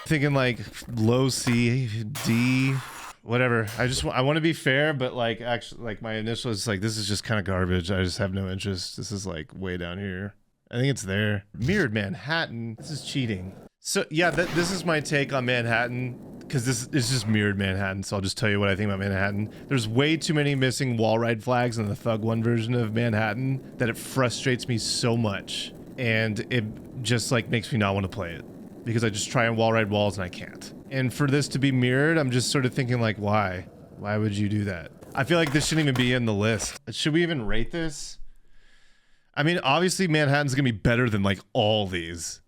A: Thinking like low C, D, whatever. I want to be fair, but like actually like my initial is like this is just kind of garbage. I just have no interest. This is like way down here. I think it's there. Mirrored Manhattan. This is cheating. So yeah, this is my take on Manhattan because this is just mirrored Manhattan. So I'll just tell you what I think about Manhattan. There's way too many missing wall ride flags in the Thug 1 version of Manhattan that it frustrates me so much, and it just like makes me not want to play it. Because I just try and wall ride walls and I can't. And for this to be mirrored, I'm just sort of thinking like, why? Why would you do that? I feel like this shouldn't even be in the list. Should we even rate this? I mean, obviously Manhattan's gonna be better than like all these.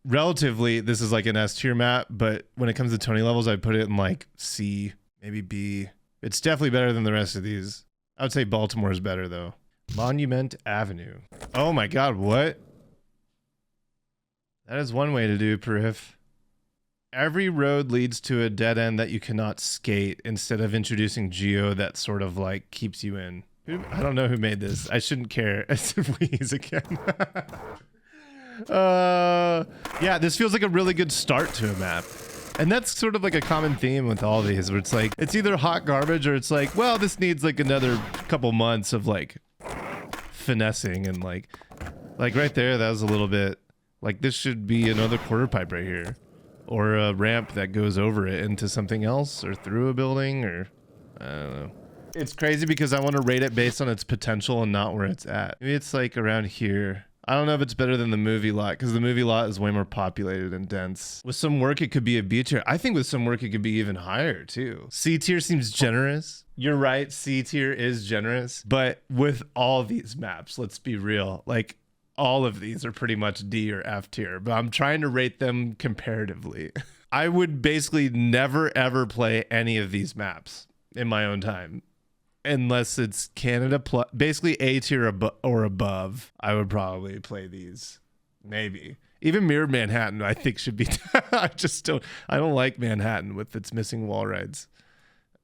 A: Relatively, this is like an S tier map, but when it comes to Tony levels, I'd put it in like C, maybe B. It's definitely better than the rest of these. I would say Baltimore is better though. Monument Avenue. Oh my God, what? That is one way to do Perif. Every road leads to a dead end that you cannot skate instead of introducing Geo that sort of like keeps you in. I don't know who made this. I shouldn't care. I said wheeze again. Yeah, this feels like a really good start to a map. And that's sort of like a common theme with all these where it's like, it's either hot garbage or it's like, well, this needs like another couple months of like finessing and like right there, that was a little bit. Like this should be another quarter pipe right here, or a ramp that goes over it into something else or through a building, or I don't know. It's crazy because I want to rate it based on its potential and not where it's at. Maybe it's like around here. I don't know if it's better than the movie lot because the movie lot is way more populated and dense. With some work, it could be a B tier. I think with some work, it could be even higher too. C tier seems generous. You're right, C tier is generous, but with all these maps, let's be real, like all of these are pretty much D or F tier, but I'm trying to rate them comparatively. I would basically never ever play any of these maps in my own time unless it's Canada plus, basically A tier or above. I would probably play these. Maybe even Mirrored Manhattan I think should be I don't like Manhattan with its missing wall rides,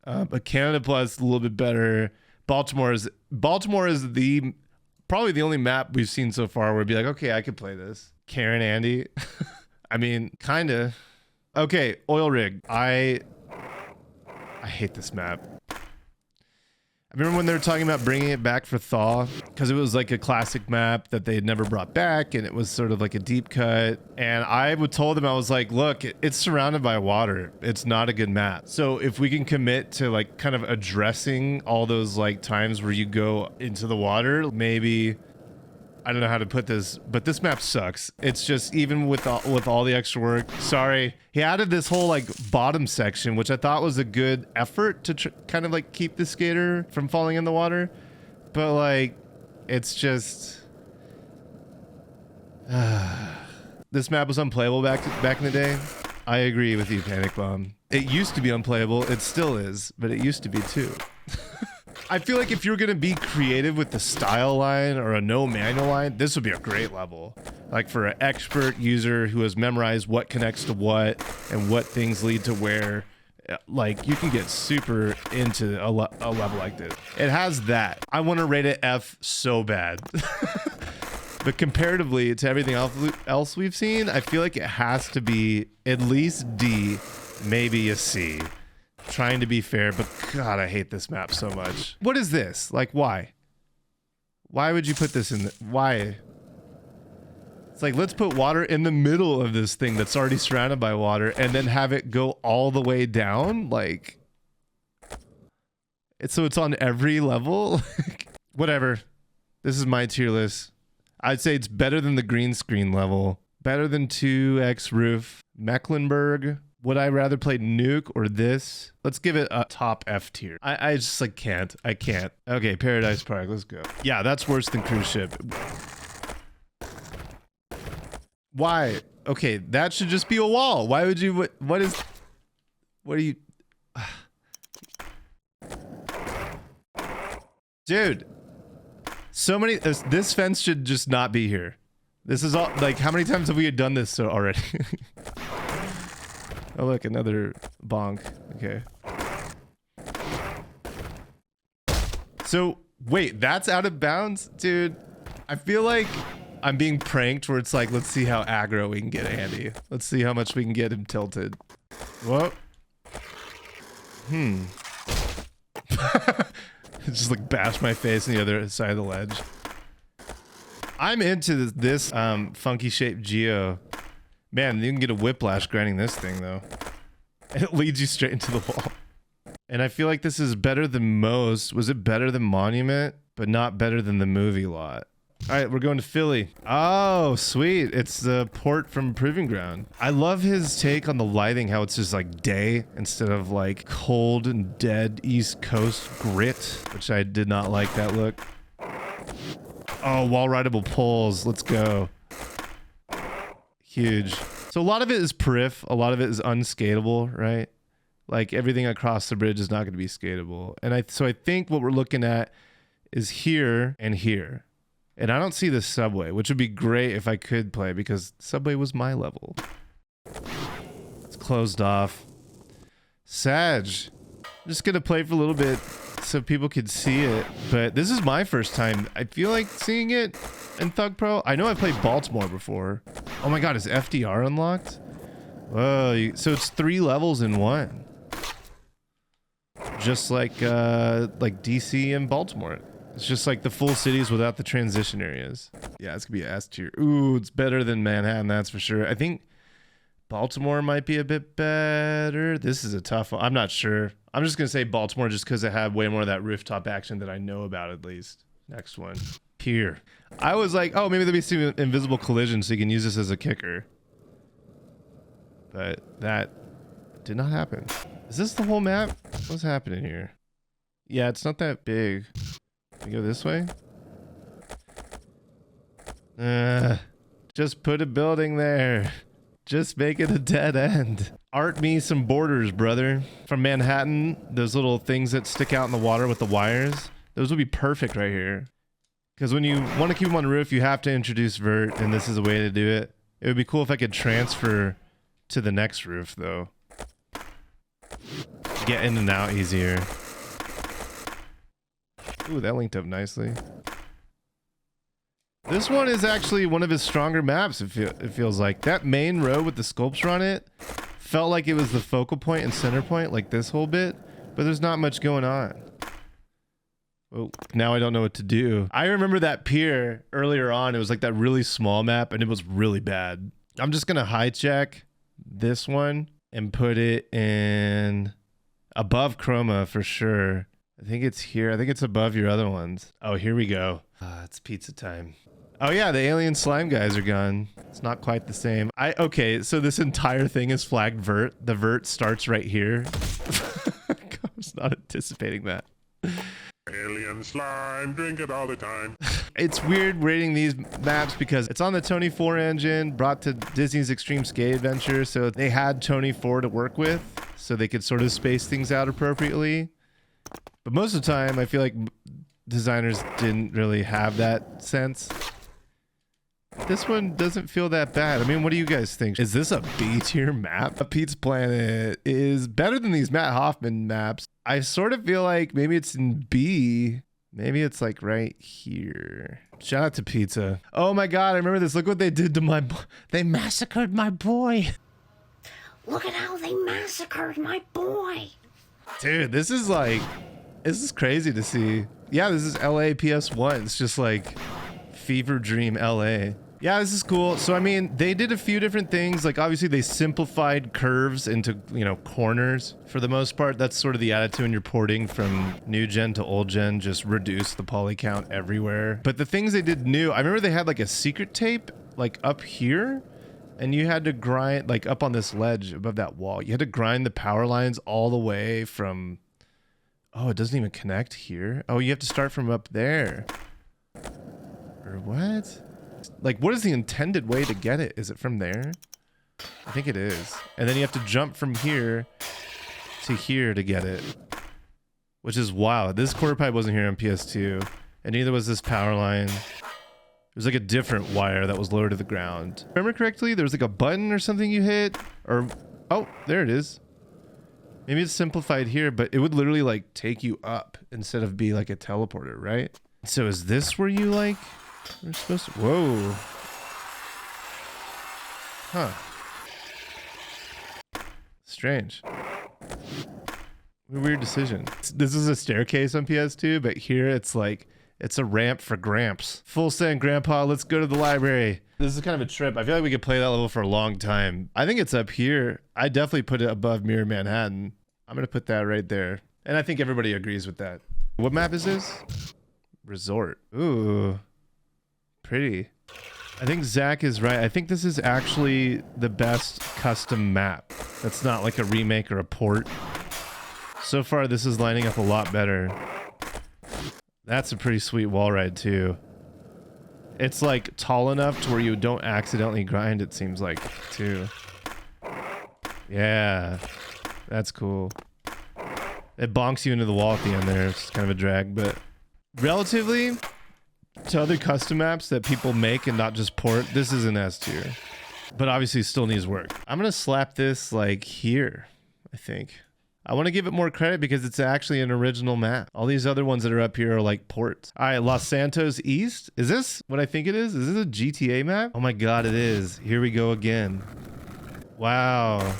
A: but Canada plus a little bit better. Baltimore is probably the only map we've seen so far where it'd be like, okay, I could play this. Karen Andy. I mean, kinda. Okay, Oil Rig. I hate this map. I remember when they were talking about bringing it back for THAW, because it was like a classic map that they had never brought back, and it was sort of like a deep cut. And I told them, I was like, look, it's surrounded by water. It's not a good map. So if we can commit to like kind of addressing all those like times where you go into the water, maybe, I don't know how to put this, but this map sucks. It's just, even with all the extra work, sorry. He added this whole like bottom section, which I thought was a good effort to kind of like keep the skater from falling in the water. But like, it's just, this map was unplayable back in the day. I agree with you, Panic Bomb. It used to be unplayable. It still is, but it used to be too. I feel like if you're going to be creative with the style line or a no manual line, this would be a great level. Like for an expert user who has memorized what connects to what and what things lead to where, like you can get super into a level like this. It has that. I want to rate it F so bad. But comparatively to everything else we've seen, I feel like it has to be at least D, maybe a C. Trying to be fair, but God, I hate this map so much. What is this? Like, why? Why would you put this in? Why? It's like, let's put water in the middle of this thing that's already surrounded by water and then have it go all the way down. Like, So it's on every level. Whatever. This is my tier list. I'd say it's better than the green screen level. Better than 2X Roof. Mecklenburg. Would I rather play Nuke or this? Let's give it a top F tier. I just like can't. I can't. Okay, Paradise Park. Let's go. Yeah, that's worse than Cruise Ship. Why? Okay, that should just be a wall. Why would you? What are you? Dude, so many. This fence should just not be here. This is all like, how many times have we done this already? Oh look, another bonk. Okay. So wait, that's out of bounds, dude. I feel like I'm being pranked where it's like, let's see how aggro we can get Andy. Let's see how much we can get him tilted. Whoa. Just like bash my face on the other side of the ledge. I'm into this funky shaped geo. Man, you can get a whiplash grinding this thing though. And it leads you straight into the wall. And I feel like this is better than most. Was it better than Monument? But not better than the movie lot. All right, we're going to Philly. Oh, sweet. It's the port from Proving Ground. I love his take on the lighting, how it's just like day instead of like cold and dead East Coast grit, which I did not like that look. Oh, wall rideable poles. Let's go. Huge. So a lot of it is periph. A lot of it is unskatable, right? Like everything across the bridge is not going to be skatable. And so I think what we're looking at is here and here. And I don't see the subway, which would be great if I could play because subway was my level. It's closed off. Sag. I'm just going to play for a little bit so people could see it. But this is my first time. I feel like seeing it in Thugpro. I know I played Baltimore before. Oh my god, is FDR unlocked? Whoa, so it's 3 levels in one. Just like DC and Baltimore. It's just like the full cities without the transition areas. Yeah, it's gonna be S tier. Ooh, it's better than Manhattan, that's for sure. I think Baltimore might be a bit better. This is a tough one. I'm not sure. I'm just gonna say Baltimore just because it had way more of that rooftop action that I know about at least. Next one. Pier. I was like, oh, maybe there'll be some invisible collision so you can use this as a kicker. But that did not happen. Is this the whole map? What's happening here? Yeah, it's not that big. Can we go this way? Just put a building there. Just make it a dead end. Art me some borders, brother. From Manhattan, those little things that stick out in the water with the wires, those would be perfect right here. Because when you want to keep them on the roof, you have to introduce vert, and this is a way to do it. It would be cool if I could transfer to the next roof, though. Get in and out easier. Ooh, that linked up nicely. This one is actually one of his stronger maps, it feels like. That main road with the sculpture on it felt like it was the focal point and center point, like this whole bit, but there's not much going on. Oh, now I don't know what to do. I remember that pier earlier on. It was like that really small map, and it was really bad. I'm just going to hijack this one and put it in above Chroma for sure. I think it's here. I think it's above your other ones. Oh, here we go. It's pizza time. Oh yeah, the alien slime guys are gone. It's not quite the same. Okay, so this entire thing is flagged vert. The vert starts right here. I was not anticipating that.
B: Alien slime, drink it all the time.
A: It's weird rating these maps because it's on the Tony 4 engine, brought to Disney's Extreme Skate Adventure, so they had Tony 4 to work with, so they could sort of space things out appropriately. But most of the time, I feel like designers didn't really have that sense. This one doesn't feel that bad. I mean, what do you guys think? Is this a B tier map? Pete's Planet is better than these Matt Hoffman maps. I sort of feel like maybe it's in B. Maybe it's like right here. Shout out to Pizza. Oh my god, I remember this. Look what they did to my boy. They massacred my boy.
C: Look at how they massacred my boy.
A: Dude, this is crazy to see. Yeah, this is LA PS1. It's just like Fever Dream LA. Yeah, this is cool. So, I mean, they did a few different things. Like, obviously, they simplified curves into, you know, corners for the most part. That's sort of the attitude when you're porting from new gen to old gen. Just reduce the poly count everywhere. But the things they did new, I remember they had like a secret tape, like up here. And you had to grind, like up on this ledge above that wall. You had to grind the power lines all the way from... Oh, it doesn't even connect here. Oh, you have to start from up there. Or what? Like, what is the intended way to get it? Is it from there? I think it is. And then you have to jump from here to here to get it. Which is wild. This quarter pipe wasn't here on PS2. And neither was this power line. It was like a different wire that was lower to the ground. Remember correctly? There was like a button or something you hit? Or... Oh, there it is. Maybe it's simplified here, but it would literally like take you up instead of be like a teleporter, right? So is this where you like... We're supposed to... Whoa. Huh. Strange. What a weird decision. This is a staircase on PS2, but here it's like... It's a ramp for Gramps. Full send, Grandpa, let's go to the library. This is kind of a trip. I feel like we could play that level for a long time. I think it's up here. I definitely put it above Mirror Manhattan. I'm going to put that right there. And I think everybody agrees with that. What map is this? Resort. Ooh. Pretty. I think Zach is right. I think this is actually the best custom map. That's not like a remake or a port. So far, this is lining up a lot better. That's a pretty sweet wall ride, too. It's like tall enough to where you don't accidentally grind, it seems like, too. Yeah. That's cool. It bonks you into the wall at the end there. It's kind of a drag, but relatively to other custom maps that people make and not just port, this is an S tier. But obviously still needs work. I'm going to slap this like here, I think. I want to give it more credit because it's actually an original map. All these other ones that are up here are like ports. All right, Los Santos East. Is this what I think it is? Is this a GTA map? Oh my God, it is. Here we go again. Wow.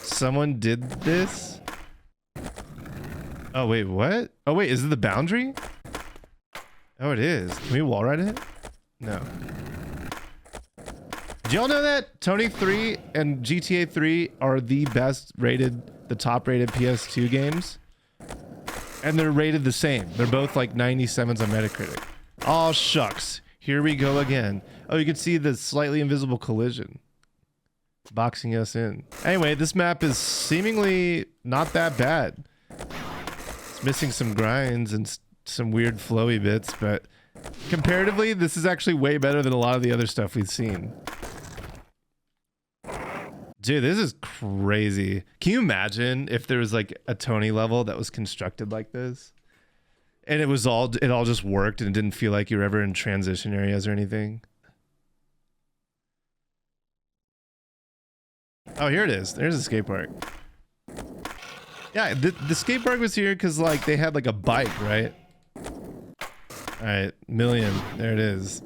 A: Someone did this? Oh, wait, what? Oh, wait, is it the boundary? Oh, it is. Can we wall ride it? No. Do y'all know that Tony 3 and GTA 3 are the best rated, the top rated PS2 games? And they're rated the same. They're both like 97s on Metacritic. Oh, shucks. Here we go again. Oh, you can see the slightly invisible collision. Boxing us in. Anyway, this map is seemingly not that bad. It's missing some grinds and some weird flowy bits, but comparatively, this is actually way better than a lot of the other stuff we've seen. Dude, this is crazy. Can you imagine if there was like a Tony level that was constructed like this? And it all just worked and it didn't feel like you were ever in transition areas or anything? Oh, here it is. There's a skate park. Yeah, the skate park was here because like they had like a bike, right? All right, million. There it is.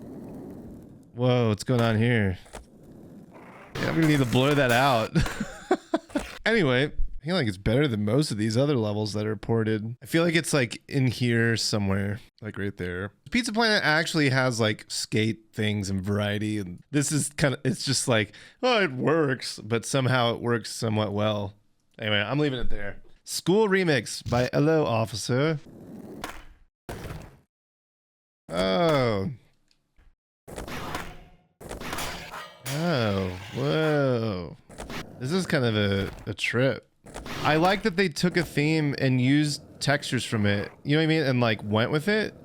A: Whoa, what's going on here? Yeah, I'm gonna need to blur that out. Anyway, I feel like it's better than most of these other levels that are ported. I feel like it's like in here somewhere, like right there. Pizza Planet actually has like skate things and variety, and this is kind of, it's just like, oh, it works, but somehow it works somewhat well. Anyway, I'm leaving it there. School Remix by Hello Officer. Oh. Oh, whoa. This is kind of a trip. I like that they took a theme and used textures from it. You know what I mean? And like went with it.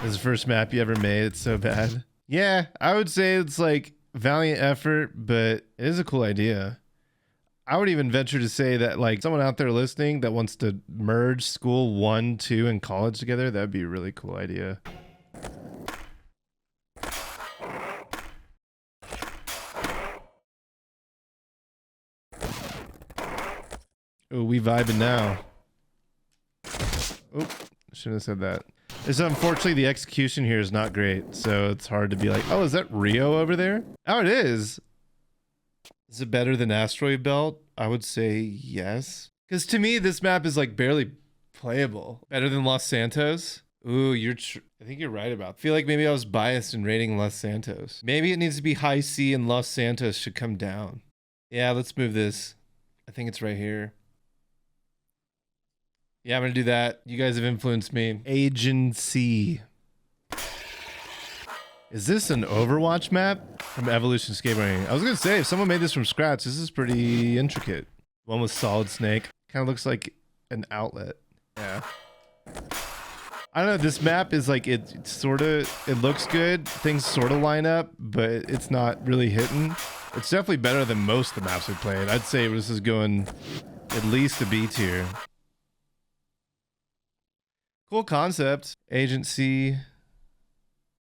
A: This is the first map you ever made. It's so bad. Yeah, I would say it's like valiant effort, but it is a cool idea. I would even venture to say that like someone out there listening that wants to merge school 1, 2, and college together, that'd be a really cool idea. Oh, we vibing now. Oh, shouldn't have said that. It's unfortunately the execution here is not great, so it's hard to be like, oh, is that Rio over there? Oh, it is. Is it better than Asteroid Belt? I would say yes. Because to me, this map is like barely playable. Better than Los Santos? Ooh, I think you're right about. I feel like maybe I was biased in rating Los Santos. Maybe it needs to be high C and Los Santos should come down. Yeah, let's move this. I think it's right here. Yeah, I'm gonna do that. You guys have influenced me. Agency. Is this an Overwatch map from Evolution Skateboarding? I was gonna say, if someone made this from scratch, this is pretty intricate. One with Solid Snake. Kind of looks like an outlet. Yeah. I don't know, this map is like, it looks good. Things sort of line up, but it's not really hitting. It's definitely better than most of the maps we played. I'd say this is going at least a B tier. Cool concept. Agency.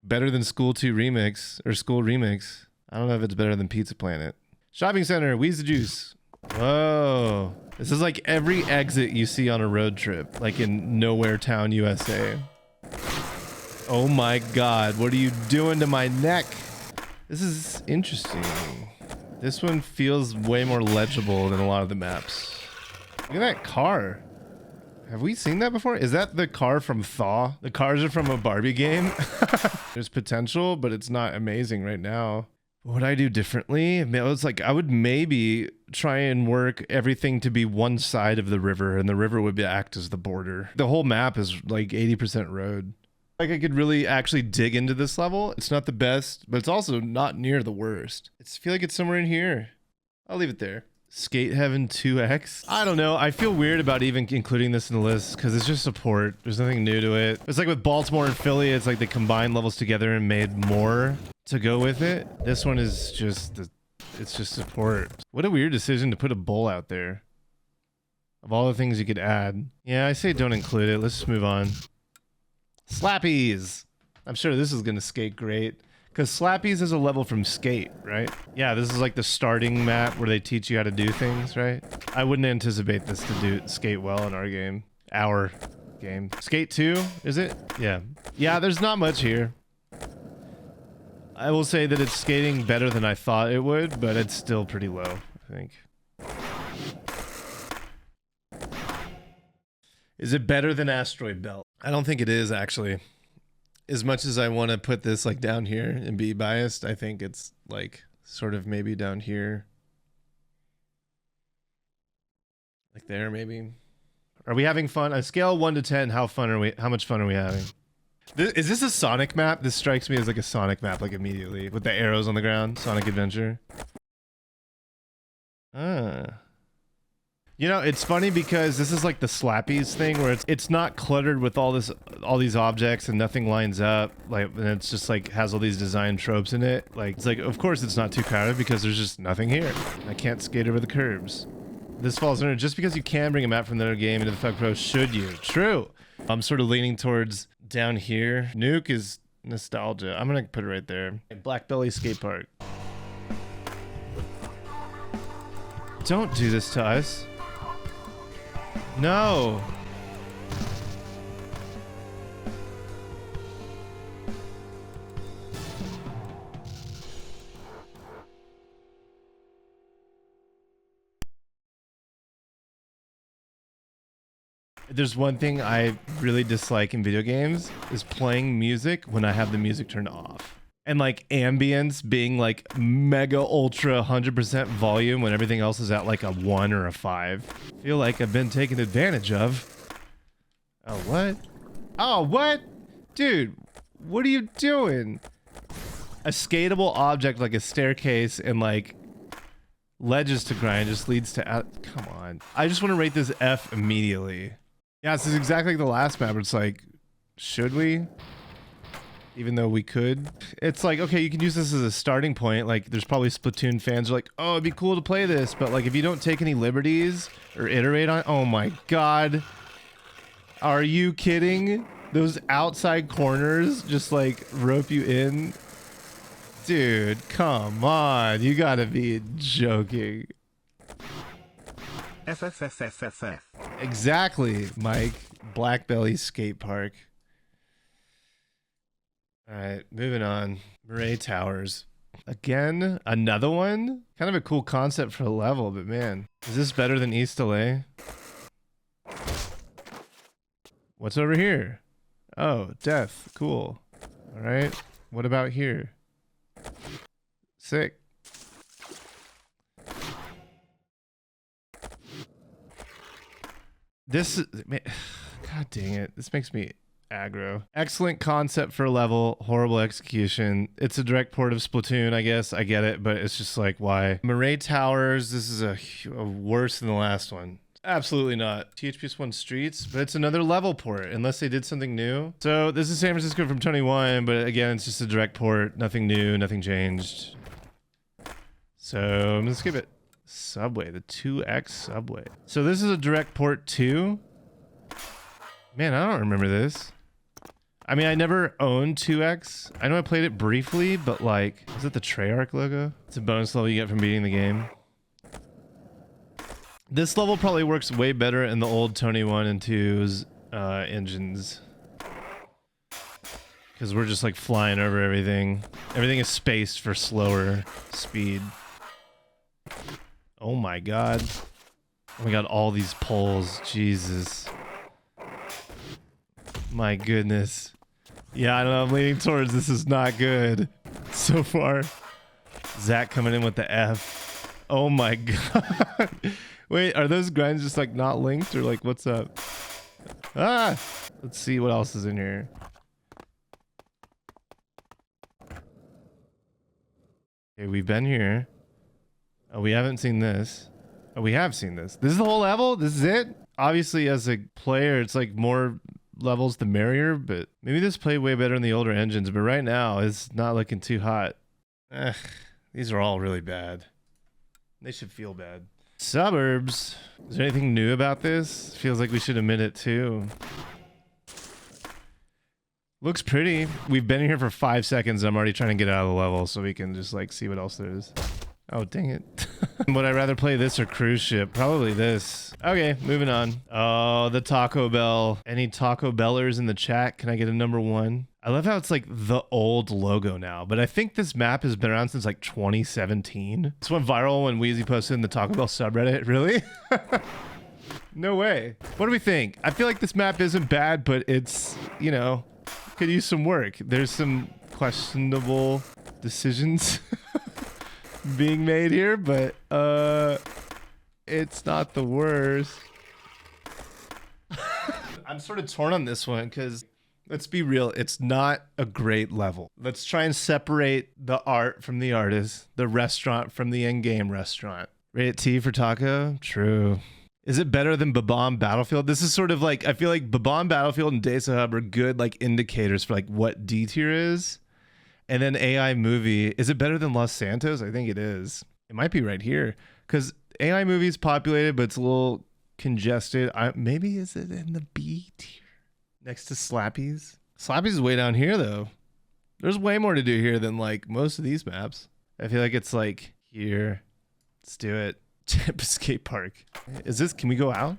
A: Better than School 2 Remix, or School Remix. I don't know if it's better than Pizza Planet. Shopping Center, Wheeze the Juice. Whoa. This is like every exit you see on a road trip, like in Nowhere Town, USA. Oh my God, what are you doing to my neck? This is interesting. This one feels way more legible than a lot of the maps. Look at that car. Have we seen that before? Is that the car from THAW? The cars are from a Barbie game? There's potential, but it's not amazing right now. What would I do differently? It's like I would maybe try and work everything to be one side of the river, and the river would act as the border. The whole map is like 80% road. Like I could really actually dig into this level. It's not the best, but it's also not near the worst. I feel like it's somewhere in here. I'll leave it there. Skate Heaven 2X? I don't know. I feel weird about even including this in the list because it's just support. There's nothing new to it. It's like with Baltimore and Philly, it's like they combined levels together and made more to go with it. This one is just, it's just support. What a weird decision to put a bowl out there. Of all the things you could add. Yeah, I say don't include it. Let's just move on. Slappies! I'm sure this is going to skate great. Because Slappies is a level from Skate, right? Yeah, this is like the starting map where they teach you how to do things, right? I wouldn't anticipate this to do skate well in our game. Our game. Skate 2, is it? Yeah. Yeah, there's not much here. I will say that it's skating better than I thought it would, but it's still pretty low, I think. Is it better than Asteroid Belt? I don't think it is, actually. As much as I want to put this like down here and be biased, I think it's like sort of maybe down here. Like there, maybe. Are we having fun? On a scale of 1 to 10, how much fun are we having? Is this a Sonic map? This strikes me as like a Sonic map, like immediately. With the arrows on the ground. Sonic Adventure. Ah. You know, it's funny because this is like the Slappies thing where it's not cluttered with all these objects and nothing lines up. Like, and it's just like has all these design tropes in it. Like, it's like, of course it's not too crowded because there's just nothing here. I can't skate over the curbs. This falls under just because you can bring a map from another game into the Thugpro, should you? True. I'm sort of leaning towards down here. Nuke is nostalgia. I'm gonna put it right there. Black Belly Skate Park. Don't do this to us. No. There's one thing I really dislike in video games is playing music when I have the music turned off. And like ambience being like mega ultra 100% volume when everything else is at like a 1 or a 5. I feel like I've been taken advantage of. Oh, what? Oh, what? Dude, what are you doing? A skatable object like a staircase and like ledges to grind just leads to... Come on. I just want to rate this F immediately. Yeah, this is exactly like the last map. It's like, should we? Even though we could. It's like, okay, you can use this as a starting point. Like, there's probably Splatoon fans who are like, oh, it'd be cool to play this. But like, if you don't take any liberties or iterate on... Oh my God. Are you kidding? Those outside corners just like rope you in. Dude, come on. You gotta be joking.
D: FFFFFF.
A: Exactly, Mike. Black Belly Skate Park. All right, moving on. Mirra Towers. Again, another one? Kind of a cool concept for a level, but man. Is this better than East LA? What's over here? Oh, death. Cool. All right. What about here? Sick. This is... God dang it. This makes me aggro. Excellent concept for a level. Horrible execution. It's a direct port of Splatoon, I guess. I get it, but it's just like, why? Mirra Towers. This is a worse than the last one. Absolutely not. THPS1 Streets, but it's another level port, unless they did something new. So this is San Francisco from 21, but again, it's just a direct port. Nothing new, nothing changed. So I'm gonna skip it. Subway, the 2X Subway. So this is a direct port too. Man, I don't remember this. I mean, I never owned 2X. I know I played it briefly, but like, is it the Treyarch logo? It's a bonus level you get from beating the game. This level probably works way better in the old Tony 1 and 2's engines. Because we're just like flying over everything. Everything is spaced for slower speed. Oh my god. Oh my god, all these poles. Jesus. My goodness. Yeah, I don't know. I'm leaning towards this is not good so far. Zach coming in with the F. Oh my god. Wait, are those grinds just like not linked or like what's up? Ah! Let's see what else is in here. Okay, we've been here. Oh, we haven't seen this. Oh, we have seen this. This is the whole level? This is it? Obviously, as a player, it's like more levels the merrier, but maybe this played way better in the older engines, but right now it's not looking too hot. These are all really bad. They should feel bad. Suburbs. Is there anything new about this? Feels like we should admit it too. Looks pretty. We've been here for 5 seconds. I'm already trying to get out of the level so we can just like see what else there is. Oh, dang it. Would I rather play this or cruise ship? Probably this. Okay, moving on. Oh, the Taco Bell. Any Taco Bellers in the chat? Can I get a #1? I love how it's like the old logo now, but I think this map has been around since like 2017. This went viral when Wheezy posted in the Taco Bell subreddit. Really? No way. What do we think? I feel like this map isn't bad, but it's, you know, could use some work. There's some questionable decisions being made here, but it's not the worst. I'm sort of torn on this one because let's be real, it's not a great level. Let's try and separate the art from the artist, the restaurant from the in-game restaurant. Rate T for taco? True. Is it better than Bob-omb Battlefield? This is sort of like, I feel like Bob-omb Battlefield and DESA Hub are good like indicators for like what D tier is. And then AI Movie, is it better than Los Santos? I think it is. It might be right here because AI Movie is populated, but it's a little congested. Maybe is it in the B tier next to Slappy's? Slappy's is way down here though. There's way more to do here than like most of these maps. I feel like it's like here. Let's do it. Tampa Skate Park. Is this, can we go out?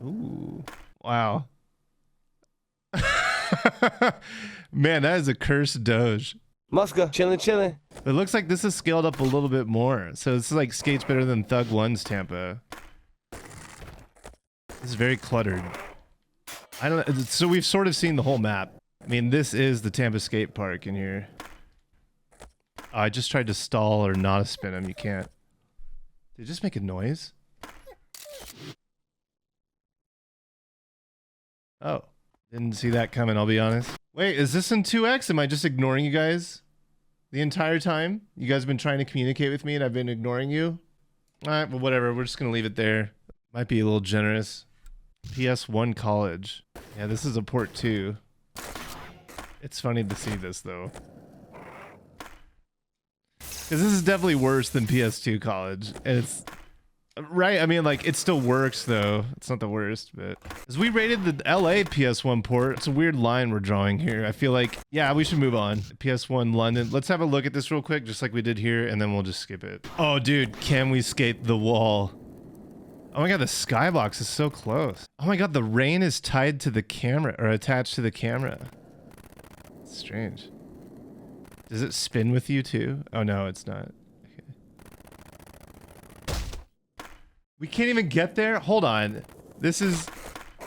A: Ooh, wow. Man, that is a cursed doge.
D: Muska, chillin'.
A: It looks like this is scaled up a little bit more. So this is like skates better than Thug 1's Tampa. This is very cluttered. I don't know. So we've sort of seen the whole map. I mean, this is the Tampa Skate Park in here. Oh, I just tried to stall or not spin him. You can't. Did it just make a noise? Oh, didn't see that coming, I'll be honest. Wait, is this in 2X? Am I just ignoring you guys the entire time? You guys have been trying to communicate with me and I've been ignoring you? All right, well, whatever. We're just going to leave it there. Might be a little generous. PS1 College. Yeah, this is a port 2. It's funny to see this, though. Because this is definitely worse than PS2 College. And it's... Right? I mean, like, it still works, though. It's not the worst, but... As we rated the LA PS1 port, it's a weird line we're drawing here. I feel like, yeah, we should move on. PS1 London. Let's have a look at this real quick, just like we did here, and then we'll just skip it. Oh, dude, can we skate the wall? Oh my god, the skybox is so close. Oh my god, the rain is tied to the camera, or attached to the camera. It's strange. Does it spin with you too? Oh no, it's not. Okay. We can't even get there? Hold on. This is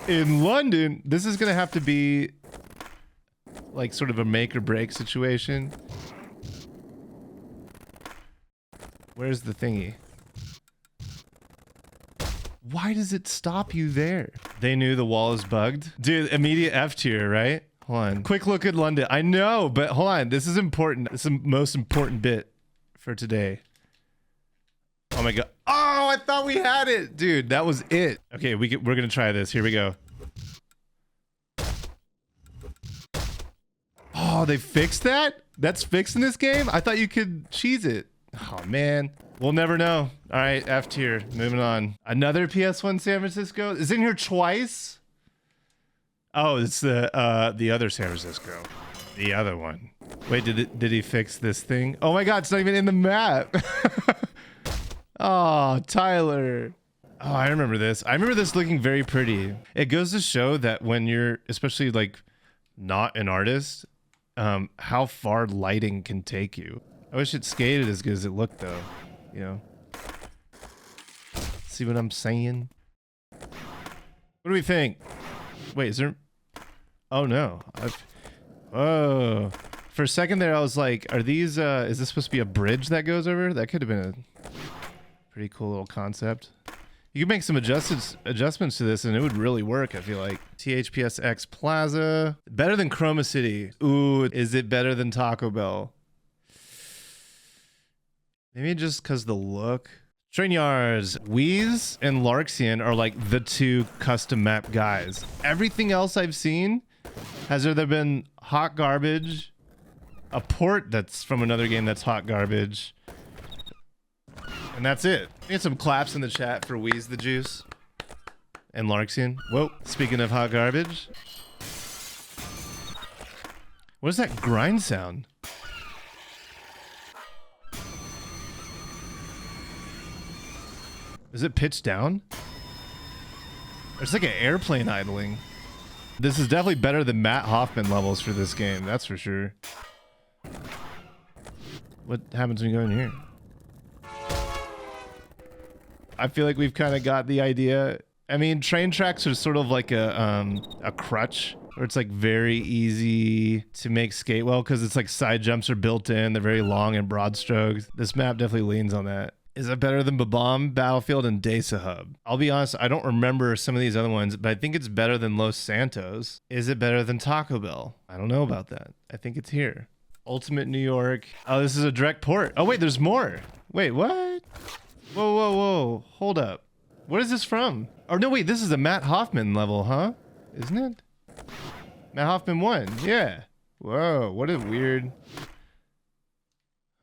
A: in London. This is gonna have to be like sort of a make or break situation. Where's the thingy? Why does it stop you there? They knew the wall is bugged. Dude, immediate F tier, right? Hold on. Quick look at London. I know, but hold on. This is important. This is the most important bit for today. Oh my god. Oh, I thought we had it. Dude, that was it. Okay, we're going to try this. Here we go. Oh, they fixed that? That's fixed in this game? I thought you could cheese it. Oh, man. We'll never know. All right, F tier. Moving on. Another PS1 San Francisco? Is it in here twice? Oh, it's the other San Francisco. The other one. Wait, did he fix this thing? Oh my god, it's not even in the map. Oh, Tyler. Oh, I remember this. I remember this looking very pretty. It goes to show that when you're, especially like not an artist, how far lighting can take you. I wish it skated as good as it looked though, you know. See what I'm saying? What do we think? Wait, is there... Oh no. Oh. For a second there I was like, are these, is this supposed to be a bridge that goes over? That could have been a pretty cool little concept. You could make some adjustments to this and it would really work, I feel like. THPSX Plaza. Better than Chroma City. Ooh, is it better than Taco Bell? Maybe just because the look. Train yards. Wheeze and Larksian are like the two custom map guys. Everything else I've seen has either been hot garbage, a port that's from another game that's hot garbage, and that's it. Get some claps in the chat for Wheeze the Juice and Larksian. Whoa, speaking of hot garbage. What is that grind sound? Is it pitched down? It's like an airplane idling. This is definitely better than Matt Hoffman levels for this game, that's for sure. What happens when you go in here? I feel like we've kind of got the idea. I mean, train tracks are sort of like a crutch, where it's like very easy to make skate well because it's like side jumps are built in. They're very long and broad strokes. This map definitely leans on that. Is it better than Bob-omb, Battlefield, and DESA Hub? I'll be honest, I don't remember some of these other ones, but I think it's better than Los Santos. Is it better than Taco Bell? I don't know about that. I think it's here. Ultimate New York. Oh, this is a direct port. Oh, wait, there's more. Wait, what? Whoa, whoa, whoa. Hold up. What is this from? Oh, no, wait, this is a Matt Hoffman level, huh? Isn't it? Matt Hoffman 1, yeah. Whoa, what a weird...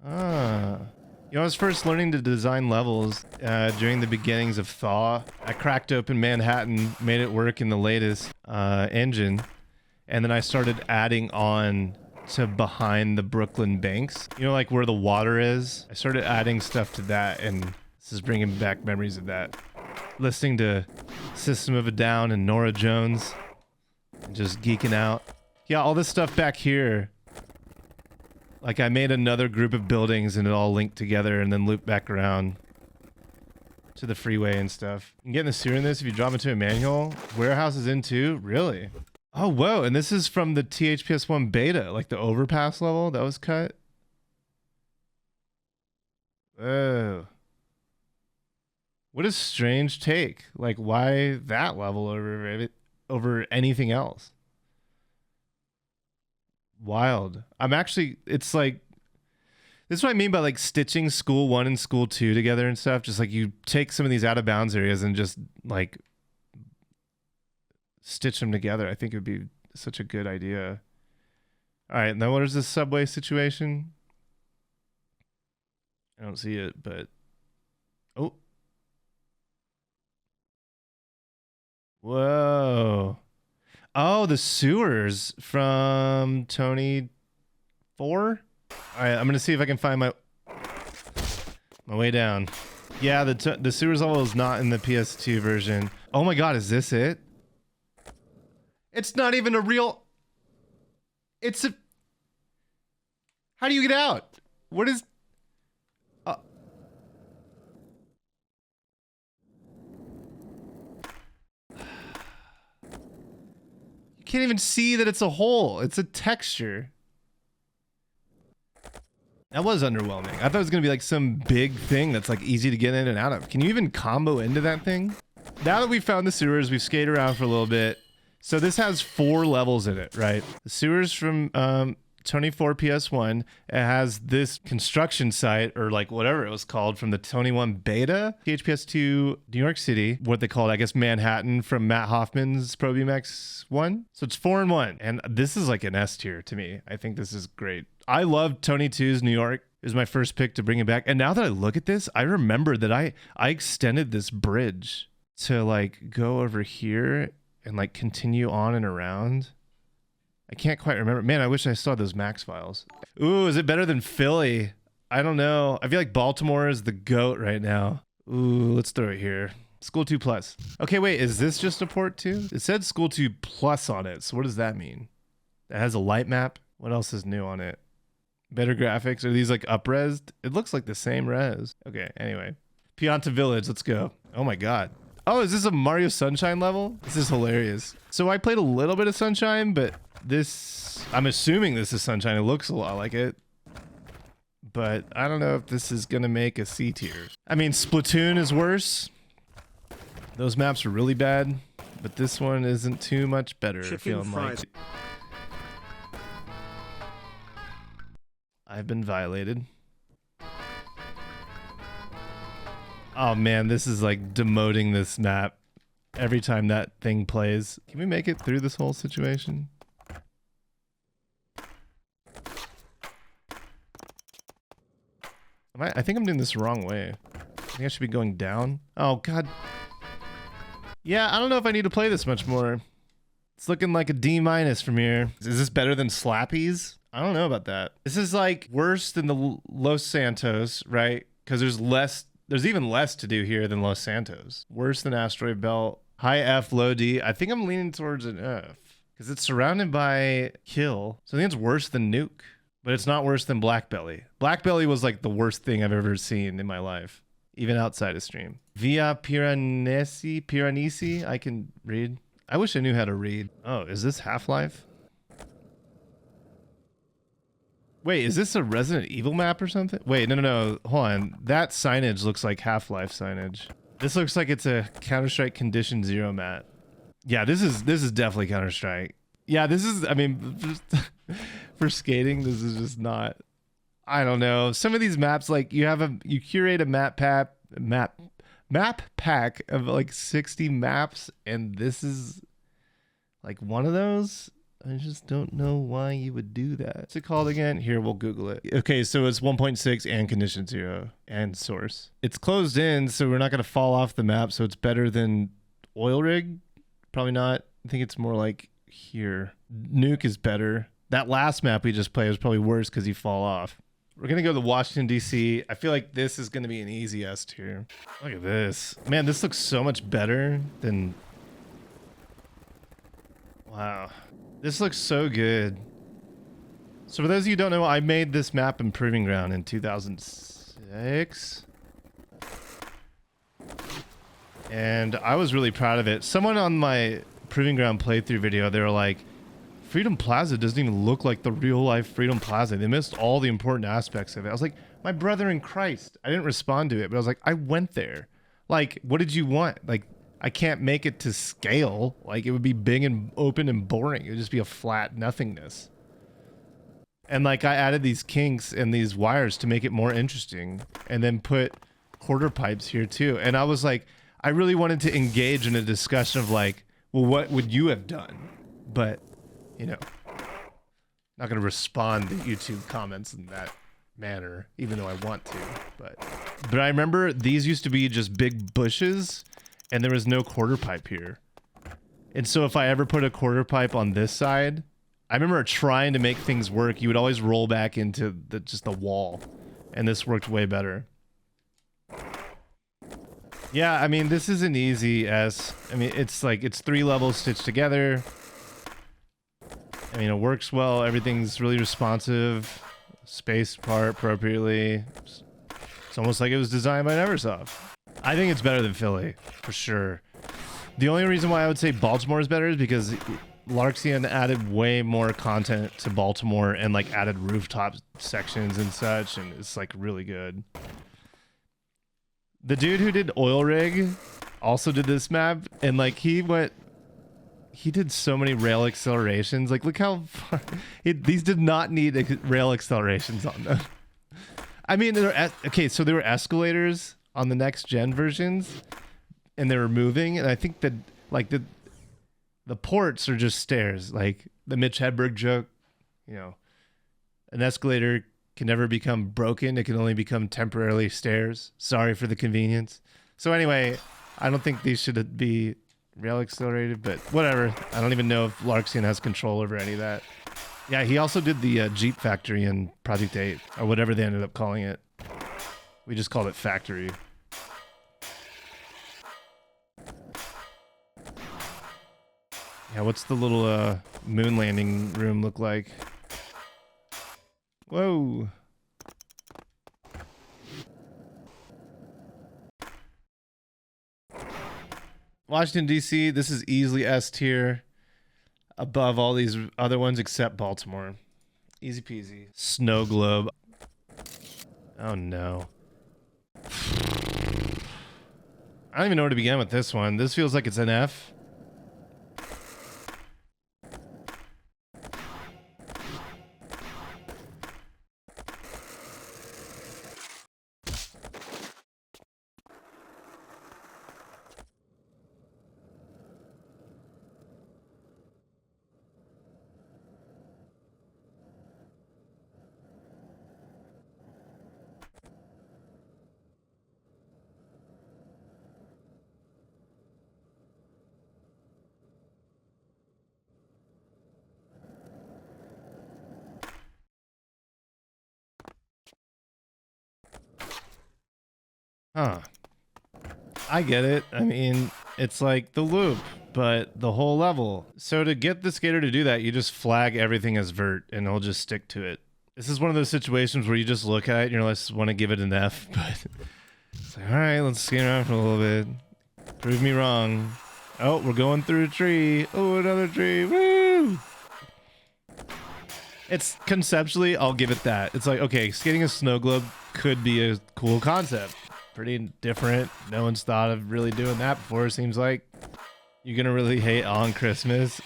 A: Ah... You know, I was first learning to design levels during the beginnings of THAW. I cracked open Manhattan, made it work in the latest engine, and then I started adding on to behind the Brooklyn banks. You know, like where the water is? I started adding stuff to that, and this is bringing back memories of that. Listening to System of a Down and Norah Jones, and just geeking out. Yeah, all this stuff back here. Like I made another group of buildings and it all linked together and then looped back around to the freeway and stuff. You can get in the sewer in this if you drop into a manual. Warehouse is in too? Really? Oh, whoa. And this is from the THPS1 beta, like the overpass level that was cut. Whoa. What a strange take. Like why that level over anything else? Wild. I'm actually, it's like, this is what I mean by like stitching school 1 and school 2 together and stuff. Just like you take some of these out of bounds areas and just like stitch them together. I think it would be such a good idea. All right. Now what is this subway situation? I don't see it, but, oh. Whoa. Oh, the sewers from Tony 4. All right, I'm gonna see if I can find my way down. Yeah, the sewers level is not in the PS2 version. Oh my god, is this it? It's not even a real. It's a. How do you get out? What is? can't even see that it's a hole. It's a texture. That was underwhelming. I thought it was gonna be like some big thing that's like easy to get in and out of. Can you even combo into that thing? Now that we've found the sewers, we've skated around for a little bit. So this has 4 levels in it, right? The sewers from THP4 PS1. It has this construction site, or like whatever it was called, from the 21 beta. THPS2 New York City, what they called, I guess, Manhattan from Matt Hoffman's Pro BMX 1. So it's 4 in 1. And this is like an S tier to me. I think this is great. I love Tony 2's New York. It was my first pick to bring it back. And now that I look at this, I remember that I extended this bridge to like go over here and like continue on and around. I can't quite remember. Man, I wish I saw those max files. Ooh, is it better than Philly? I don't know. I feel like Baltimore is the GOAT right now. Ooh, let's throw it here. School 2 Plus. Okay, wait, is this just a port 2? It said School 2 Plus on it, so what does that mean? It has a light map? What else is new on it? Better graphics? Are these like up-resed? It looks like the same res. Okay, anyway. Pianta Village, let's go. Oh my god. Oh, is this a Mario Sunshine level? This is hilarious. So I played a little bit of Sunshine, but this, I'm assuming this is Sunshine. It looks a lot like it. But I don't know if this is gonna make a C tier. I mean, Splatoon is worse. Those maps are really bad, but this one isn't too much better. Feeling like I've been violated. Oh man, this is like demoting this map every time that thing plays. Can we make it through this whole situation? I think I'm doing this the wrong way. I think I should be going down. Oh god. Yeah, I don't know if I need to play this much more. It's looking like a D- from here. Is this better than Slappy's? I don't know about that. This is like worse than the Los Santos, right? Because there's even less to do here than Los Santos. Worse than Asteroid Belt. High F, low D. I think I'm leaning towards an F because it's surrounded by kill. So I think it's worse than Nuke, but it's not worse than Black Belly. Black Belly was like the worst thing I've ever seen in my life, even outside of stream. Via Piranesi, I can read. I wish I knew how to read. Oh, is this Half-Life? Wait, is this a Resident Evil map or something? Wait, no. Hold on. That signage looks like Half-Life signage. This looks like it's a Counterstrike Condition 0 map. Yeah, this is definitely Counterstrike. Yeah, this is, I mean, just for skating, this is just not, I don't know. Some of these maps, like you curate a map pack of like 60 maps, and this is like one of those. I just don't know why you would do that. What's it called again? Here, we'll Google it. Okay, so it's 1.6 and condition 0 and source. It's closed in, so we're not going to fall off the map, so it's better than oil rig. Probably not. I think it's more like here. Nuke is better. That last map we just played was probably worse because you fall off. We're going to go to Washington, D.C. I feel like this is going to be an easy S tier. Look at this. Man, this looks so much better than... Wow. This looks so good. So for those of you who don't know, I made this map in Proving Ground in 2006. And I was really proud of it. Someone on my Proving Ground playthrough video, they were like, Freedom Plaza doesn't even look like the real life Freedom Plaza. They missed all the important aspects of it. I was like, my brother in Christ. I didn't respond to it, but I was like, I went there. Like, what did you want? Like, I can't make it to scale. Like, it would be big and open and boring. It would just be a flat nothingness. And like, I added these kinks and these wires to make it more interesting, and then put quarter pipes here too. And I was like, I really wanted to engage in a discussion of like, well, what would you have done? But, you know, not going to respond to YouTube comments in that manner, even though I want to. But I remember these used to be just big bushes, and there was no quarter pipe here. And so if I ever put a quarter pipe on this side, I remember trying to make things work. You would always roll back into just the wall, and this worked way better. Yeah, I mean, this is an easy S. I mean, it's like, it's 3 levels stitched together. I mean, it works well. Everything's really responsive. Spaced apart appropriately. It's almost like it was designed by Neversoft. I think it's better than Philly, for sure. The only reason why I would say Baltimore is better is because Larxian added way more content to Baltimore and like added rooftop sections and such, and it's like really good. The dude who did Oil Rig also did this map, and like he did so many rail accelerations. Like look how far, these did not need rail accelerations on them. I mean, okay, so there were escalators on the next gen versions, and they were moving, and I think that like the ports are just stairs. Like the Mitch Hedberg joke, you know, an escalator can never become broken. It can only become temporarily stairs. Sorry for the convenience. So anyway, I don't think these should be rail accelerated, but whatever. I don't even know if Larxian has control over any of that. Yeah, he also did the Jeep factory in Project 8, or whatever they ended up calling it. We just called it Factory. Yeah, what's the little moon landing room look like? Whoa. Washington, D.C., this is easily S tier above all these other ones except Baltimore. Easy peasy. Snow globe. Oh, no. I don't even know where to begin with this one. This feels like it's an F. Huh. I get it. I mean, it's like the loop, but the whole level. So to get the skater to do that, you just flag everything as vert and he'll just stick to it. This is one of those situations where you just look at it and you're like, want to give it an F, but it's like, all right, let's skate around for a little bit. Prove me wrong. Oh, we're going through a tree. Oh, another tree. Woo! It's conceptually, I'll give it that. It's like, okay, skating a snow globe could be a cool concept. Pretty different. No one's thought of really doing that before, it seems like. You're gonna really hate on Christmas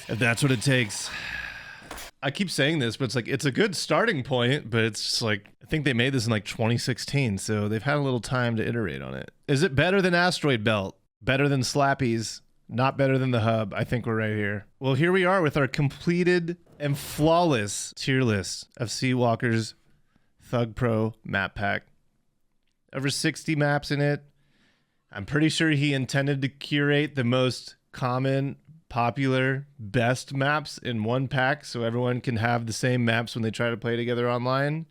A: if that's what it takes. I keep saying this, but it's like, it's a good starting point, but it's just like, I think they made this in like 2016, so they've had a little time to iterate on it. Is it better than Asteroid Belt? Better than Slappy's? Not better than the Hub? I think we're right here. Well, here we are with our completed and flawless tier list of Seawalker's Thugpro map pack. Over 60 maps in it. I'm pretty sure he intended to curate the most common, popular, best maps in one pack so everyone can have the same maps when they try to play together online.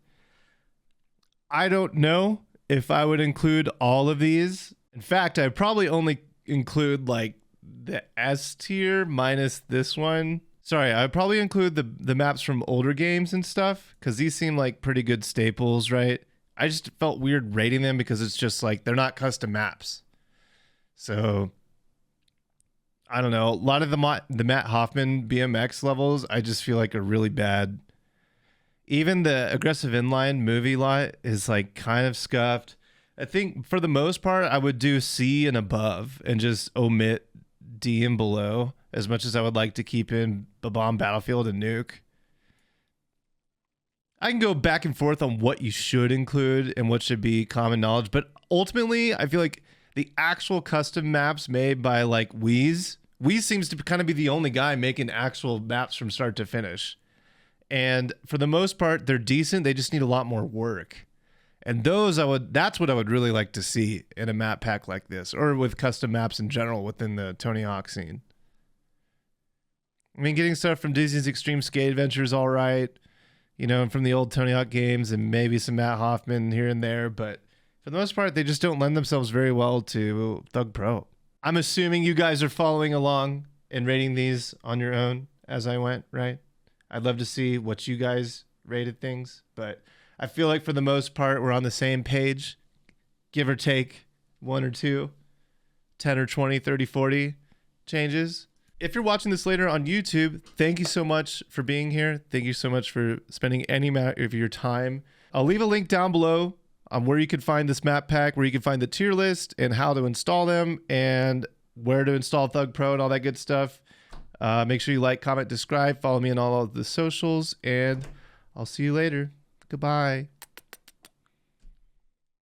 A: I don't know if I would include all of these. In fact, I'd probably only include like the S tier minus this one. Sorry, I'd probably include the maps from older games and stuff because these seem like pretty good staples, right? I just felt weird rating them because it's just like they're not custom maps. So I don't know. A lot of the Matt Hoffman BMX levels, I just feel like are really bad. Even the aggressive inline movie lot is like kind of scuffed. I think for the most part, I would do C and above and just omit D and below as much as I would like to keep in Bob-omb, Battlefield, and Nuke. I can go back and forth on what you should include and what should be common knowledge, but ultimately, I feel like the actual custom maps made by like Wheeze seems to kind of be the only guy making actual maps from start to finish. And for the most part, they're decent. They just need a lot more work. And that's what I would really like to see in a map pack like this, or with custom maps in general within the Tony Hawk scene. I mean, getting stuff from Disney's Extreme Skate Adventure is all right. You know, and from the old Tony Hawk games and maybe some Matt Hoffman here and there. But for the most part, they just don't lend themselves very well to Thugpro. I'm assuming you guys are following along and rating these on your own as I went, right? I'd love to see what you guys rated things. But I feel like for the most part, we're on the same page. Give or take 1 or 2, 10 or 20, 30, 40 changes. If you're watching this later on YouTube, thank you so much for being here. Thank you so much for spending any amount of your time. I'll leave a link down below on where you can find this map pack, where you can find the tier list and how to install them and where to install Thugpro and all that good stuff. Make sure you like, comment, subscribe, follow me on all of the socials, and I'll see you later. Goodbye.